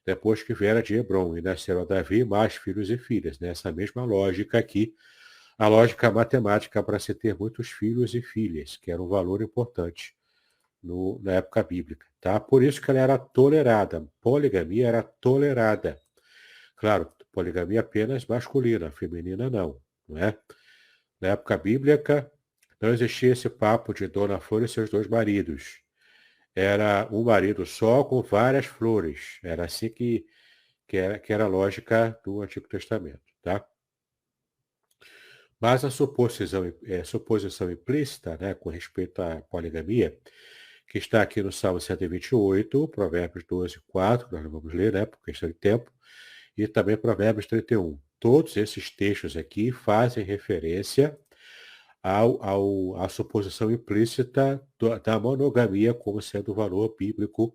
depois que viera de Hebron, e nasceram a Davi mais filhos e filhas. Nessa mesma lógica aqui, a lógica matemática para se ter muitos filhos e filhas, que era um valor importante na época bíblica. Tá? Por isso que ela era tolerada. Poligamia era tolerada. Claro, poligamia apenas masculina, feminina não é? Na época bíblica, não existia esse papo de Dona Flor e seus dois maridos. Era um marido só com várias flores. Era assim que era a lógica do Antigo Testamento. Tá? Mas a suposição implícita, né, com respeito à poligamia, que está aqui no Salmo 128, Provérbios 12, 4, nós não vamos ler, né, por questão de tempo, e também Provérbios 31. Todos esses textos aqui fazem referência à suposição implícita da monogamia como sendo o valor bíblico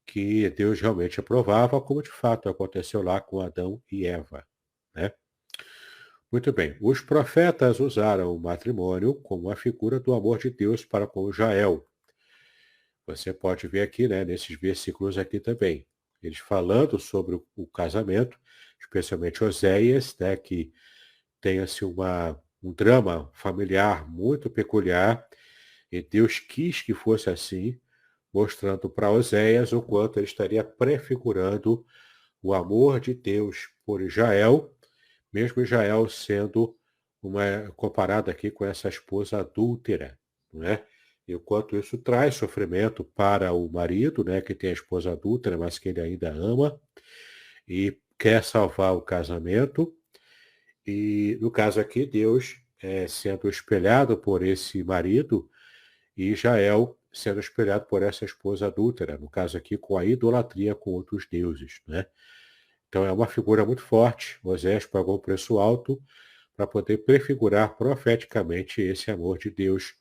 que Deus realmente aprovava, como de fato aconteceu lá com Adão e Eva, né? Muito bem. Os profetas usaram o matrimônio como uma figura do amor de Deus para com Israel. Você pode ver aqui, né, nesses versículos aqui também. Eles falando sobre o casamento, especialmente Oséias, né, que tem assim, um drama familiar muito peculiar, e Deus quis que fosse assim, mostrando para Oséias o quanto ele estaria prefigurando o amor de Deus por Israel, mesmo Israel sendo comparado aqui com essa esposa adúltera, não é? E o quanto isso traz sofrimento para o marido, né, que tem a esposa adúltera, mas que ele ainda ama e quer salvar o casamento. E no caso aqui, Deus sendo espelhado por esse marido e Israel sendo espelhado por essa esposa adúltera, no caso aqui com a idolatria com outros deuses, né? Então é uma figura muito forte. Moisés pagou um preço alto para poder prefigurar profeticamente esse amor de Deus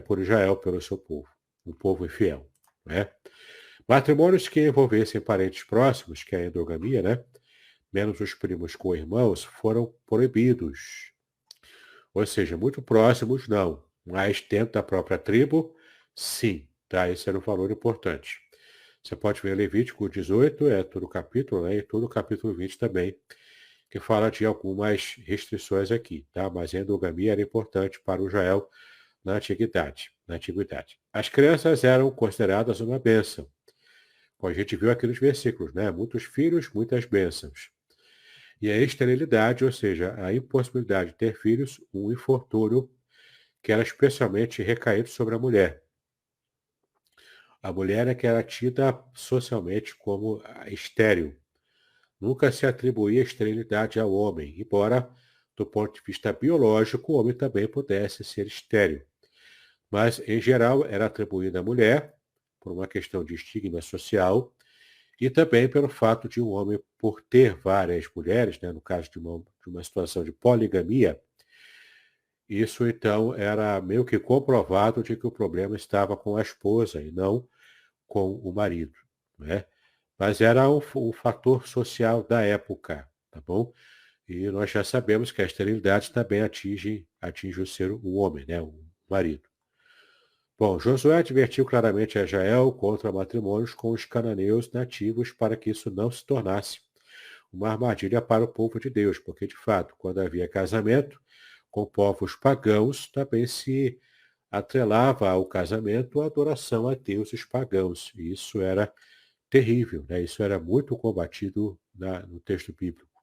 por Israel, pelo seu povo, um povo infiel, né? Matrimônios que envolvessem parentes próximos, que é a endogamia, né? Menos os primos com irmãos, foram proibidos. Ou seja, muito próximos, não. Mas dentro da própria tribo, sim. Tá? Esse era um valor importante. Você pode ver Levítico 18, é todo o capítulo, né? E todo o capítulo 20 também, que fala de algumas restrições aqui, tá? Mas a endogamia era importante para o Israel na antiguidade. As crianças eram consideradas uma bênção. Como a gente viu aqui nos versículos, né? Muitos filhos, muitas bênçãos. E a esterilidade, ou seja, a impossibilidade de ter filhos, um infortúnio que era especialmente recaído sobre a mulher. A mulher é que era tida socialmente como estéril. Nunca se atribuía esterilidade ao homem, embora, do ponto de vista biológico, o homem também pudesse ser estéril. Mas, em geral, era atribuída à mulher, por uma questão de estigma social, e também pelo fato de um homem, por ter várias mulheres, né, no caso de uma situação de poligamia, isso então era meio que comprovado de que o problema estava com a esposa e não com o marido, né? Mas era um fator social da época, tá bom? E nós já sabemos que a esterilidade também atinge o homem, né? O marido. Bom, Josué advertiu claramente a Israel contra matrimônios com os cananeus nativos para que isso não se tornasse uma armadilha para o povo de Deus, porque, de fato, quando havia casamento com povos pagãos, também se atrelava ao casamento a adoração a deuses pagãos. E isso era terrível, né? Isso era muito combatido no texto bíblico.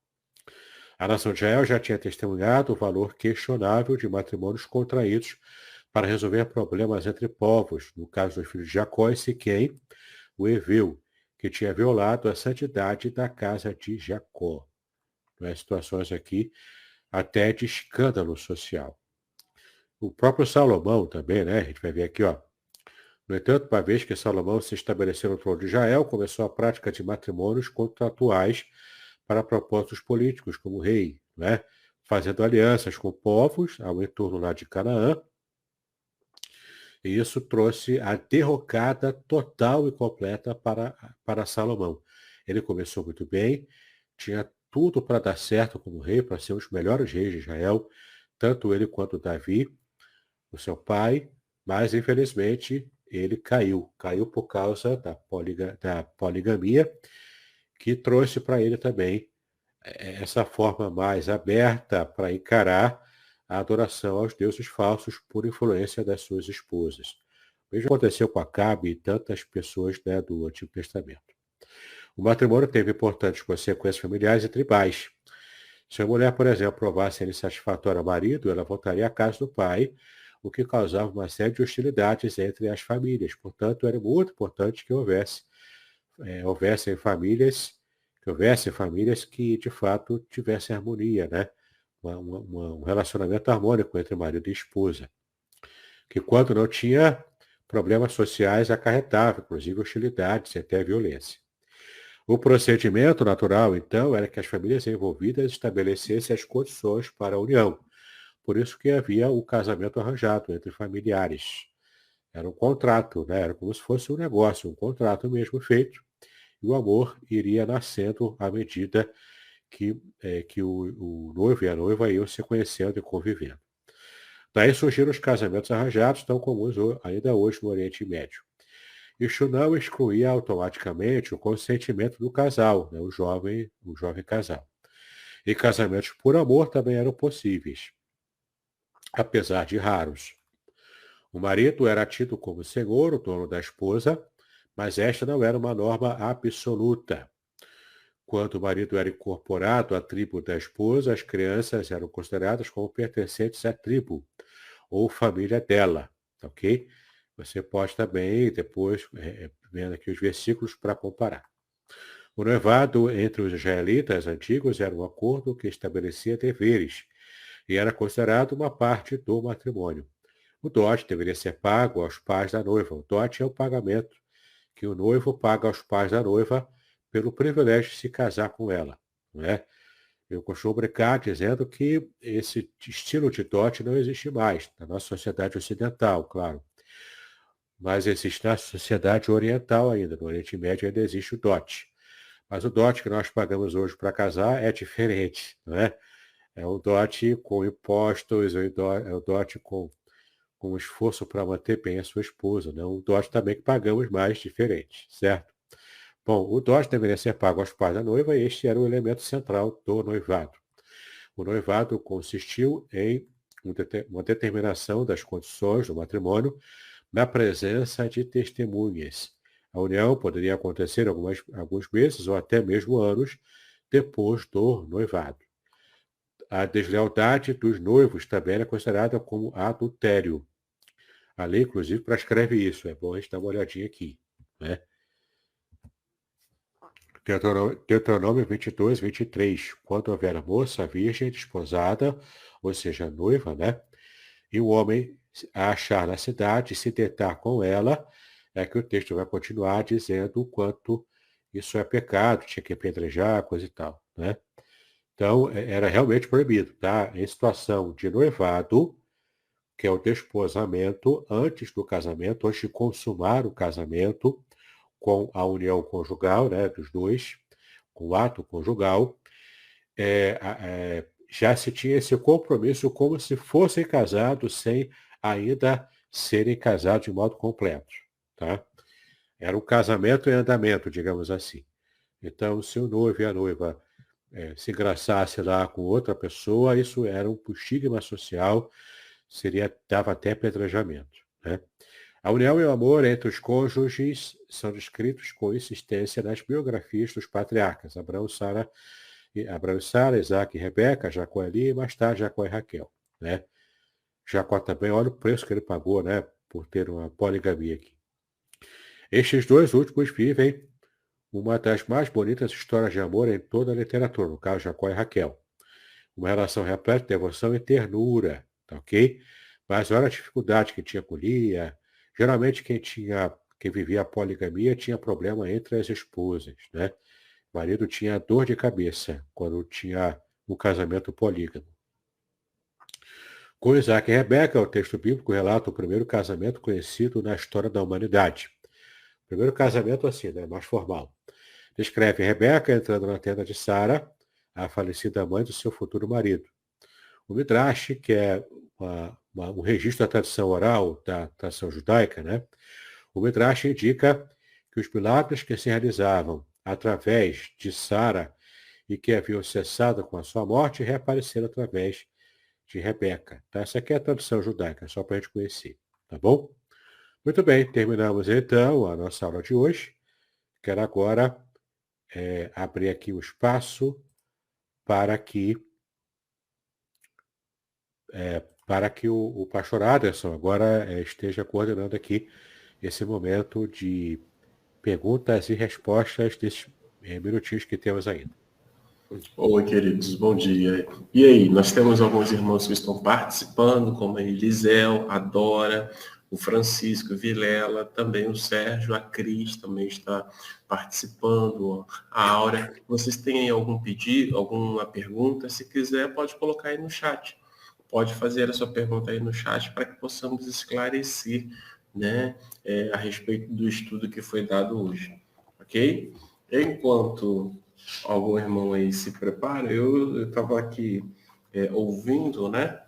A nação de Israel já tinha testemunhado o valor questionável de matrimônios contraídos para resolver problemas entre povos, no caso dos filhos de Jacó e Siquém, o Eveu, que tinha violado a santidade da casa de Jacó. Situações aqui até de escândalo social. O próprio Salomão também, né? A gente vai ver aqui, ó. No entanto, uma vez que Salomão se estabeleceu no trono de Israel, começou a prática de matrimônios contratuais para propósitos políticos, como rei, né? Fazendo alianças com povos ao entorno lá de Canaã. E isso trouxe a derrocada total e completa para Salomão. Ele começou muito bem, tinha tudo para dar certo como rei, para ser um dos melhores reis de Israel, tanto ele quanto Davi, o seu pai, mas infelizmente ele caiu por causa da poligamia, que trouxe para ele também essa forma mais aberta para encarar a adoração aos deuses falsos por influência das suas esposas. O mesmo aconteceu com Acabe e tantas pessoas, né, do Antigo Testamento. O matrimônio teve importantes consequências familiares e tribais. Se a mulher, por exemplo, provasse ser insatisfatória ao marido, ela voltaria à casa do pai, o que causava uma série de hostilidades entre as famílias. Portanto, era muito importante que houvessem famílias que, de fato, tivessem harmonia, né? Um relacionamento harmônico entre marido e esposa. Que quando não tinha, problemas sociais acarretava, inclusive hostilidades e até violência. O procedimento natural, então, era que as famílias envolvidas estabelecessem as condições para a união. Por isso que havia o casamento arranjado entre familiares. Era um contrato, né? Era como se fosse um negócio, um contrato mesmo feito. E o amor iria nascendo à medida que o noivo e a noiva iam se conhecendo e convivendo. Daí surgiram os casamentos arranjados, tão comuns ainda hoje no Oriente Médio. Isso não excluía automaticamente o consentimento do casal, né, o jovem casal. E casamentos por amor também eram possíveis, apesar de raros. O marido era tido como senhor, o dono da esposa, mas esta não era uma norma absoluta. Quando o marido era incorporado à tribo da esposa, as crianças eram consideradas como pertencentes à tribo ou família dela, ok? Você pode também, depois, vendo aqui os versículos para comparar. O noivado entre os israelitas antigos era um acordo que estabelecia deveres e era considerado uma parte do matrimônio. O dote deveria ser pago aos pais da noiva. O dote é o pagamento que o noivo paga aos pais da noiva pelo privilégio de se casar com ela. Não é? Eu costumo brincar dizendo que esse estilo de dote não existe mais na nossa sociedade ocidental, claro. Mas existe na sociedade oriental ainda. No Oriente Médio ainda existe o dote. Mas o dote que nós pagamos hoje para casar é diferente, não é? É o dote com impostos, é o dote com esforço para manter bem a sua esposa, né? Um dote também que pagamos mais diferente, certo? Bom, o dote deveria ser pago aos pais da noiva e este era o elemento central do noivado. O noivado consistiu em uma determinação das condições do matrimônio na presença de testemunhas. A união poderia acontecer alguns meses ou até mesmo anos depois do noivado. A deslealdade dos noivos também é considerada como adultério. A lei, inclusive, prescreve isso. É bom a gente dar uma olhadinha aqui. Né? Deuteronômio 22, 23. Quando houver moça virgem, desposada, ou seja, noiva, né? E o homem a achar na cidade, se deitar com ela, é que o texto vai continuar dizendo o quanto isso é pecado, tinha que apedrejar, coisa e tal, né? Então, era realmente proibido, tá? Em situação de noivado, que é o desposamento antes do casamento, antes de consumar o casamento com a união conjugal, né, dos dois, com o ato conjugal, já se tinha esse compromisso como se fossem casados sem ainda serem casados de modo completo, tá? Era um casamento em andamento, digamos assim. Então, se o noivo e a noiva se engraçasse lá com outra pessoa, isso era um estigma social, dava até apedrejamento, né? A união e o amor entre os cônjuges são descritos com insistência nas biografias dos patriarcas, Abraão, Sara, Isaac e Rebeca, Jacó e Lia e mais tarde Jacó e Raquel, né? Jacó também, olha o preço que ele pagou, né, por ter uma poligamia aqui. Estes dois últimos vivem uma das mais bonitas histórias de amor em toda a literatura, no caso Jacó e Raquel. Uma relação repleta de devoção e ternura, tá ok? Mas olha a dificuldade que tinha com Lia. Geralmente quem vivia a poligamia tinha problema entre as esposas, né? O marido tinha dor de cabeça quando tinha um casamento polígamo. Com Isaac e Rebeca, o texto bíblico relata o primeiro casamento conhecido na história da humanidade. O primeiro casamento assim, né, mais formal. Descreve Rebeca entrando na tenda de Sara, a falecida mãe do seu futuro marido. O Midrash, que é um registro da tradição oral, da tradição judaica, né? O Midrash indica que os milagres que se realizavam através de Sara e que haviam cessado com a sua morte reapareceram através de Rebeca. Tá? Essa aqui é a tradução judaica, só para a gente conhecer. Tá bom? Muito bem, terminamos então a nossa aula de hoje. Quero agora abrir aqui o espaço para que o pastor Aderson agora esteja coordenando aqui esse momento de perguntas e respostas desses minutinhos que temos ainda.
Oi, queridos, bom dia. E aí, nós temos alguns irmãos que estão participando, como a Elisel, a Dora, o Francisco Vilela, também o Sérgio, a Cris também está participando, a Áurea. Vocês têm algum pedido, alguma pergunta? Se quiser, pode colocar aí no chat. Pode fazer a sua pergunta aí no chat para que possamos esclarecer né, a respeito do estudo que foi dado hoje, ok? Enquanto algum irmão aí se prepara, eu estava aqui ouvindo, né,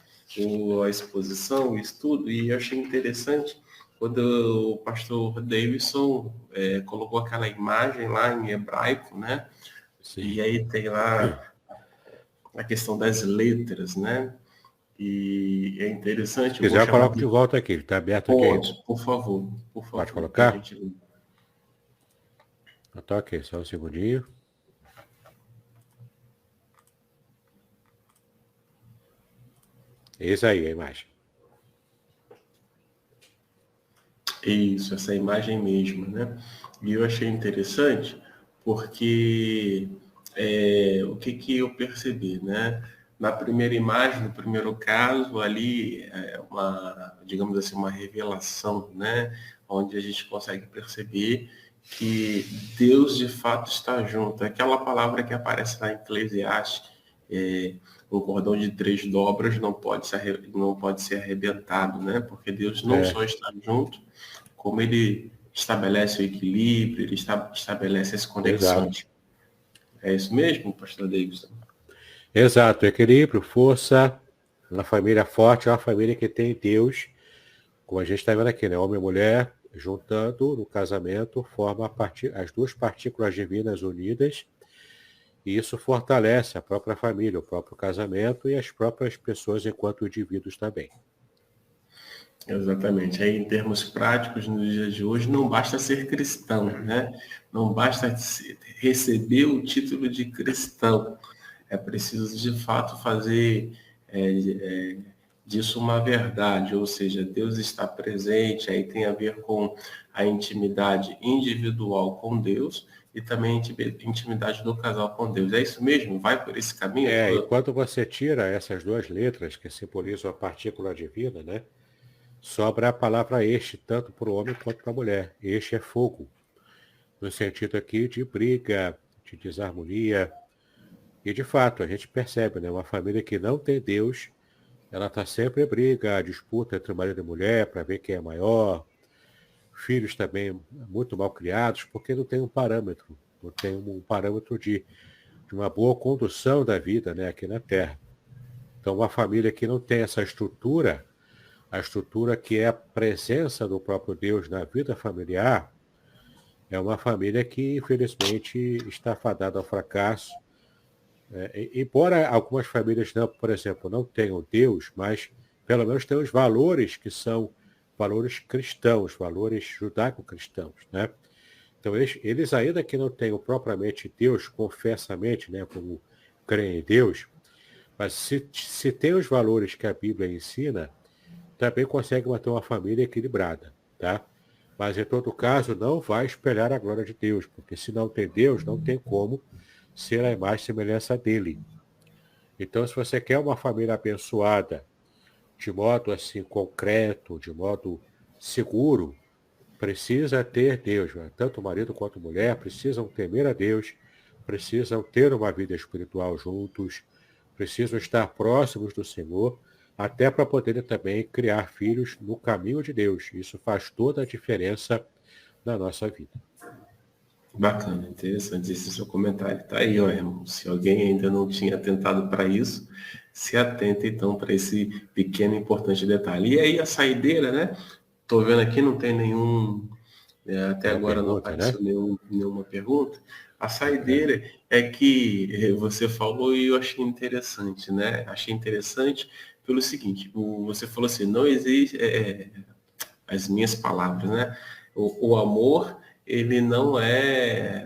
a exposição, o estudo, e achei interessante quando o pastor Davidson colocou aquela imagem lá em hebraico, né?
Sim.
E aí tem lá a questão das letras, né? E é interessante,
Se
eu vou
quiser, eu
chamar
coloco de
de...
volta aqui. Ele está aberto aqui ainda.
Pode, por
Pode
favor, para a
colocar?
gente ler.
Então, ok, só um segundinho. Eis aí a imagem.
Isso, essa imagem mesmo, né? E eu achei interessante porque o que que eu percebi, né? Na primeira imagem, no primeiro caso, ali é uma, digamos assim, uma revelação, né? Onde a gente consegue perceber que Deus de fato está junto. Aquela palavra que aparece lá em Eclesiastes, um cordão de 3 dobras não pode ser arrebentado, né? Porque Deus não
É,
só está junto, como ele estabelece o equilíbrio, ele estabelece as
exato.
conexões. É isso mesmo, pastor Davidson?
Exato, equilíbrio, força. Uma família forte é uma família que tem Deus, como a gente está vendo aqui, né? Homem e mulher juntando no casamento, forma as duas partículas divinas unidas, e isso fortalece a própria família, o próprio casamento e as próprias pessoas enquanto indivíduos também.
Exatamente. Aí, em termos práticos, nos dias de hoje, não basta ser cristão, né? Não basta receber o título de cristão. É preciso, de fato, fazer disso uma verdade, ou seja, Deus está presente, aí tem a ver com a intimidade individual com Deus e também a intimidade do casal com Deus. É isso mesmo? Vai por esse caminho?
E quando você tira essas duas letras que simbolizam a partícula divina, né? Sobra a palavra este, tanto para o homem quanto para a mulher. Este é fogo, no sentido aqui de briga, de desarmonia. E de fato, a gente percebe, né? Uma família que não tem Deus, ela está sempre em briga, disputa entre marido e mulher para ver quem é maior. Filhos também muito mal criados, porque não tem um parâmetro, não tem um parâmetro de uma boa condução da vida, né, aqui na Terra. Então, uma família que não tem essa estrutura, a estrutura que é a presença do próprio Deus na vida familiar, é uma família que, infelizmente, está fadada ao fracasso. Embora algumas famílias, não, por exemplo, não tenham Deus, mas pelo menos têm os valores que são valores cristãos, valores judaico-cristãos, né? Então, eles ainda que não tenham propriamente Deus, confessamente, né, como creem em Deus, mas se tem os valores que a Bíblia ensina, também consegue manter uma família equilibrada, tá? Mas, em todo caso, não vai espelhar a glória de Deus, porque se não tem Deus, não tem como ser a imagem e semelhança dele. Então, se você quer uma família abençoada, de modo assim concreto, de modo seguro, precisa ter Deus. Né? Tanto o marido quanto a mulher precisam temer a Deus, precisam ter uma vida espiritual juntos, precisam estar próximos do Senhor, até para poderem também criar filhos no caminho de Deus. Isso faz toda a diferença na nossa vida.
Bacana, interessante esse seu comentário. Tá aí, ó, irmão. Se alguém ainda não tinha atentado para isso, se atenta então para esse pequeno e importante detalhe. E aí a saideira, né? Tô vendo aqui, não tem nenhum, até
Uma
agora não
pergunta, né?
apareceu nenhuma pergunta. A
Bacana.
saideira é que você falou e eu achei interessante, né? Achei interessante pelo seguinte, você falou assim, não existe, as minhas palavras, né? O amor, ele não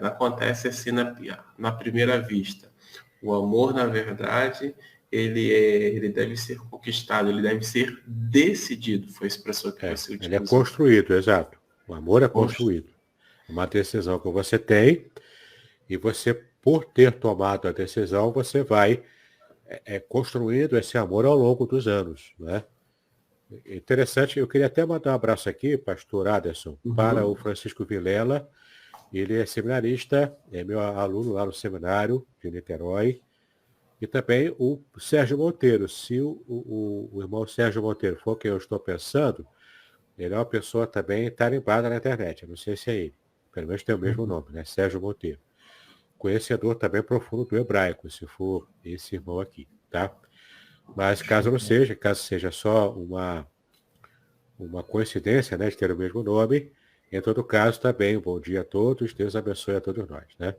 acontece assim na primeira vista. O amor, na verdade, ele deve ser conquistado, ele deve ser decidido. Foi a expressão que você
Ele é
utilizou.
construído, exato. O amor é
Poxa,
construído. É uma decisão que você tem e você, por ter tomado a decisão, você vai construindo esse amor ao longo dos anos, né? Interessante, eu queria até mandar um abraço aqui, pastor Aderson, para o
uhum.
Francisco Vilela. Ele é seminarista, é meu aluno lá no seminário de Niterói. E também o Sérgio Monteiro. Se o irmão Sérgio Monteiro for quem eu estou pensando, Ele é uma pessoa também tarimbada na internet. Eu não sei se é ele. Pelo menos tem o mesmo nome, né? Sérgio Monteiro. Conhecedor também profundo do hebraico, se for esse irmão aqui, tá? Mas caso não seja, caso seja só uma coincidência, né, de ter o mesmo nome, em todo caso, também, um bom dia a todos, Deus abençoe a todos nós, né?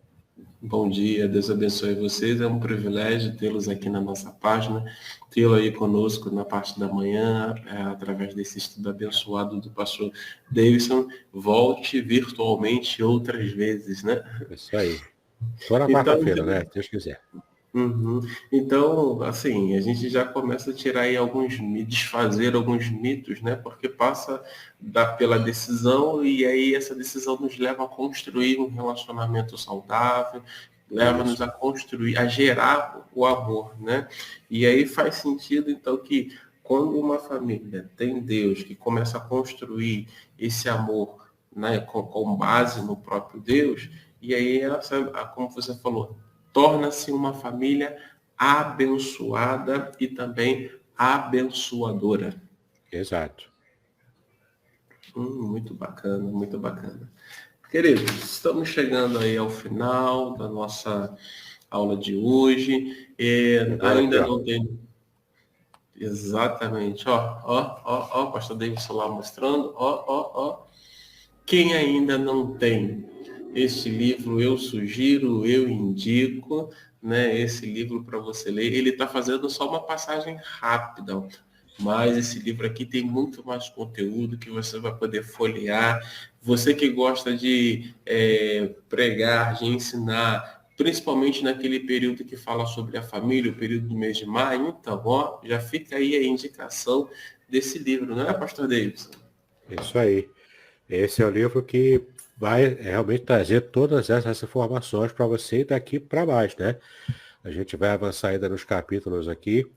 Bom dia, Deus abençoe vocês. É um privilégio tê-los aqui na nossa página, tê-lo aí conosco na parte da manhã, através desse estudo abençoado do pastor Davidson. Volte virtualmente outras vezes, né?
Isso aí. Toda
Então,
quarta-feira, né? Se Deus quiser.
uhum. Então, assim, a gente já começa a tirar aí desfazer alguns mitos, né? Porque passa pela decisão e aí essa decisão nos leva a construir um relacionamento saudável, leva-nos
Isso.
a construir, a gerar o amor, né? E aí faz sentido, então, que quando uma família tem Deus, que começa a construir esse amor, né, com base no próprio Deus, e aí ela, como você falou, torna-se uma família abençoada e também abençoadora.
Exato.
Muito bacana, muito bacana. Queridos, estamos chegando aí ao final da nossa aula de hoje.
Agora aqui,
Ainda
ó.
não tem. Exatamente. Ó, pastor Davidson lá mostrando. Ó. Quem ainda não tem este livro, eu sugiro, eu indico, né, esse livro para você ler. Ele está fazendo só uma passagem rápida, mas esse livro aqui tem muito mais conteúdo que você vai poder folhear. Você que gosta de pregar, de ensinar, principalmente naquele período que fala sobre a família, o período do mês de maio, então, ó, já fica aí a indicação desse livro, não é, pastor Davidson?
Isso aí. Esse é o livro que vai realmente trazer todas essas informações para você daqui para mais, né? A gente vai avançar ainda nos capítulos aqui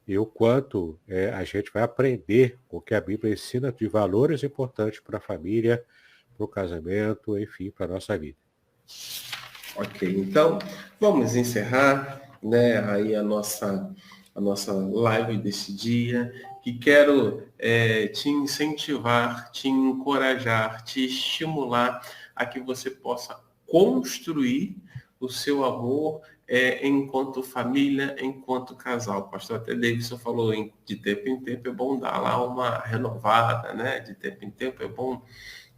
e o quanto a gente vai aprender com o que a Bíblia ensina de valores importantes para a família, para o casamento, enfim, para a nossa vida.
Ok, então vamos encerrar, né, aí a nossa live desse dia, que quero te incentivar, te encorajar, te estimular a que você possa construir o seu amor enquanto família, enquanto casal. O pastor até Davidson falou de tempo em tempo é bom dar lá uma renovada, né? De tempo em tempo é bom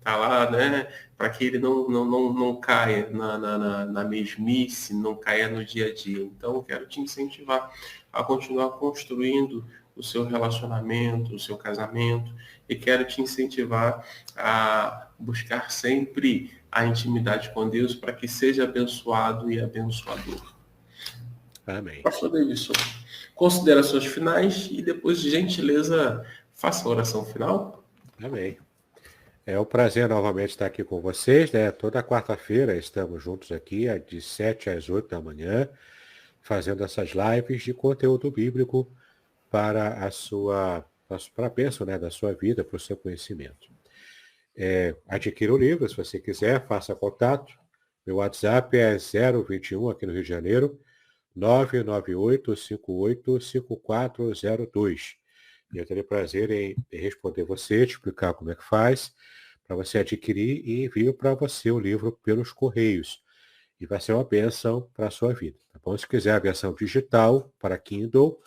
tá lá, né? Para que ele não caia na mesmice, não caia no dia a dia. Então, eu quero te incentivar a continuar construindo o seu relacionamento, o seu casamento, e quero te incentivar a buscar sempre a intimidade com Deus para que seja abençoado e abençoador.
Amém.
Pastor Davidson, considerações finais e depois, de gentileza, faça a oração final.
Amém. É um prazer novamente estar aqui com vocês, né? Toda quarta-feira estamos juntos aqui, de 7 às 8 da manhã, fazendo essas lives de conteúdo bíblico para para a bênção, né, da sua vida, para o seu conhecimento. Adquira o livro, se você quiser, faça contato. Meu WhatsApp é 021 aqui no Rio de Janeiro, 998585402. E eu terei prazer em responder você, te explicar como é que faz, para você adquirir e envio para você o livro pelos correios. E vai ser uma bênção para a sua vida. Tá bom? Se quiser a versão digital para Kindle,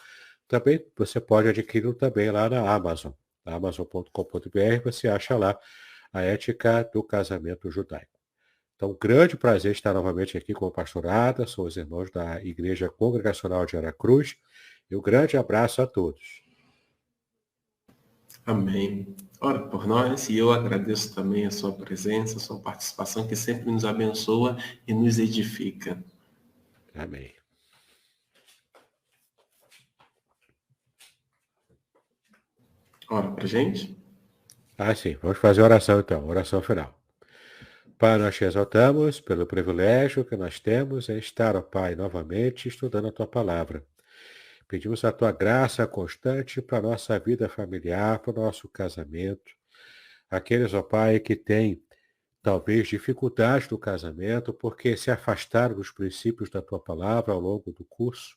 também você pode adquirir também lá na Amazon. Na amazon.com.br você acha lá a ética do casamento judaico. Então, grande prazer estar novamente aqui com o pastor Ada, são os irmãos da Igreja Congregacional de Aracruz. E um grande abraço a todos.
Amém. Ora por nós, e eu agradeço também a sua presença, a sua participação, que sempre nos abençoa e nos edifica.
Amém.
Ora pra gente.
Sim, vamos fazer a oração então, oração final. Pai, nós te exaltamos pelo privilégio que nós temos em estar, ó Pai, novamente estudando a tua palavra. Pedimos a tua graça constante para a nossa vida familiar, para o nosso casamento. Aqueles, ó Pai, que têm talvez dificuldade no casamento porque se afastaram dos princípios da tua palavra ao longo do curso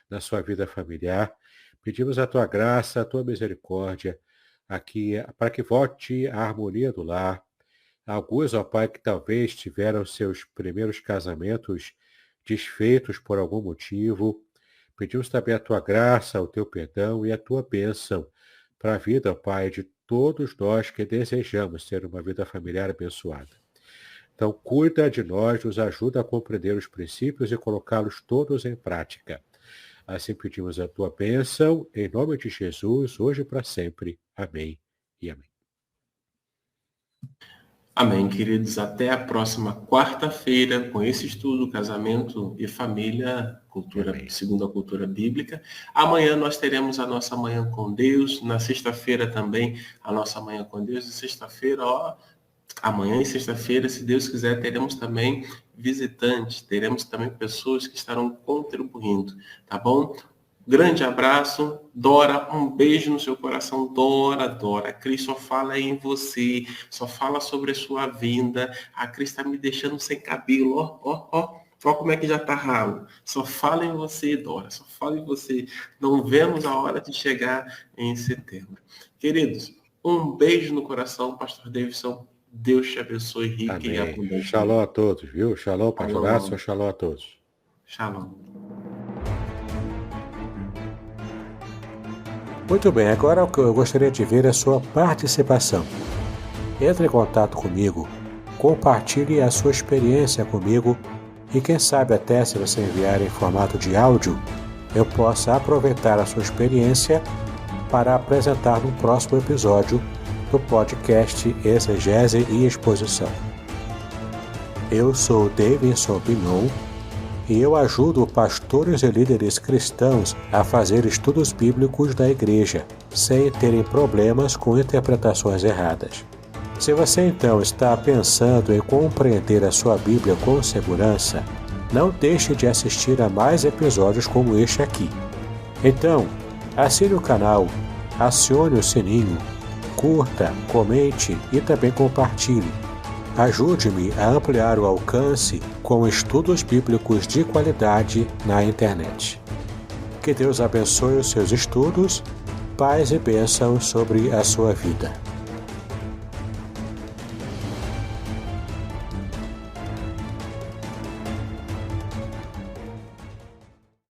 da sua vida familiar. Pedimos a tua graça, a tua misericórdia, para que volte a harmonia do lar. Alguns, ó Pai, que talvez tiveram seus primeiros casamentos desfeitos por algum motivo, pedimos também a tua graça, o teu perdão e a tua bênção para a vida, ó Pai, de todos nós que desejamos ter uma vida familiar abençoada. Então, cuida de nós, nos ajuda a compreender os princípios e colocá-los todos em prática. Assim pedimos a tua bênção, em nome de Jesus, hoje e para sempre. Amém e amém.
Amém, queridos. Até a próxima quarta-feira com esse estudo, casamento e família, segundo a cultura bíblica. Amanhã nós teremos a nossa manhã com Deus. Na sexta-feira também a nossa manhã com Deus. E sexta-feira, amanhã e sexta-feira, se Deus quiser, teremos também visitantes, teremos também pessoas que estarão contribuindo, tá bom? Grande abraço, Dora, um beijo no seu coração, Dora. A Cris só fala em você, só fala sobre a sua vinda. A Cris está me deixando sem cabelo, ó como é que já tá ralo. Só fala em você, Dora, só fala em você. Não vemos a hora de chegar em setembro. Queridos, um beijo no coração, Pastor Davidson. Deus te abençoe rica e abundante.
Shalom a todos, viu? Shalom, pastoraço, shalom a todos.
Shalom.
Muito bem, agora o que eu gostaria de ver é a sua participação. Entre em contato comigo, compartilhe a sua experiência comigo e quem sabe até se você enviar em formato de áudio, eu possa aproveitar a sua experiência para apresentar no próximo episódio do podcast Exegese e Exposição. Eu sou Davidson Pignon e eu ajudo pastores e líderes cristãos a fazer estudos bíblicos da igreja, sem terem problemas com interpretações erradas. Se você então está pensando em compreender a sua Bíblia com segurança, não deixe de assistir a mais episódios como este aqui. Então, assine o canal, acione o sininho, curta, comente e também compartilhe. Ajude-me a ampliar o alcance com estudos bíblicos de qualidade na internet. Que Deus abençoe os seus estudos, paz e bênção sobre a sua vida.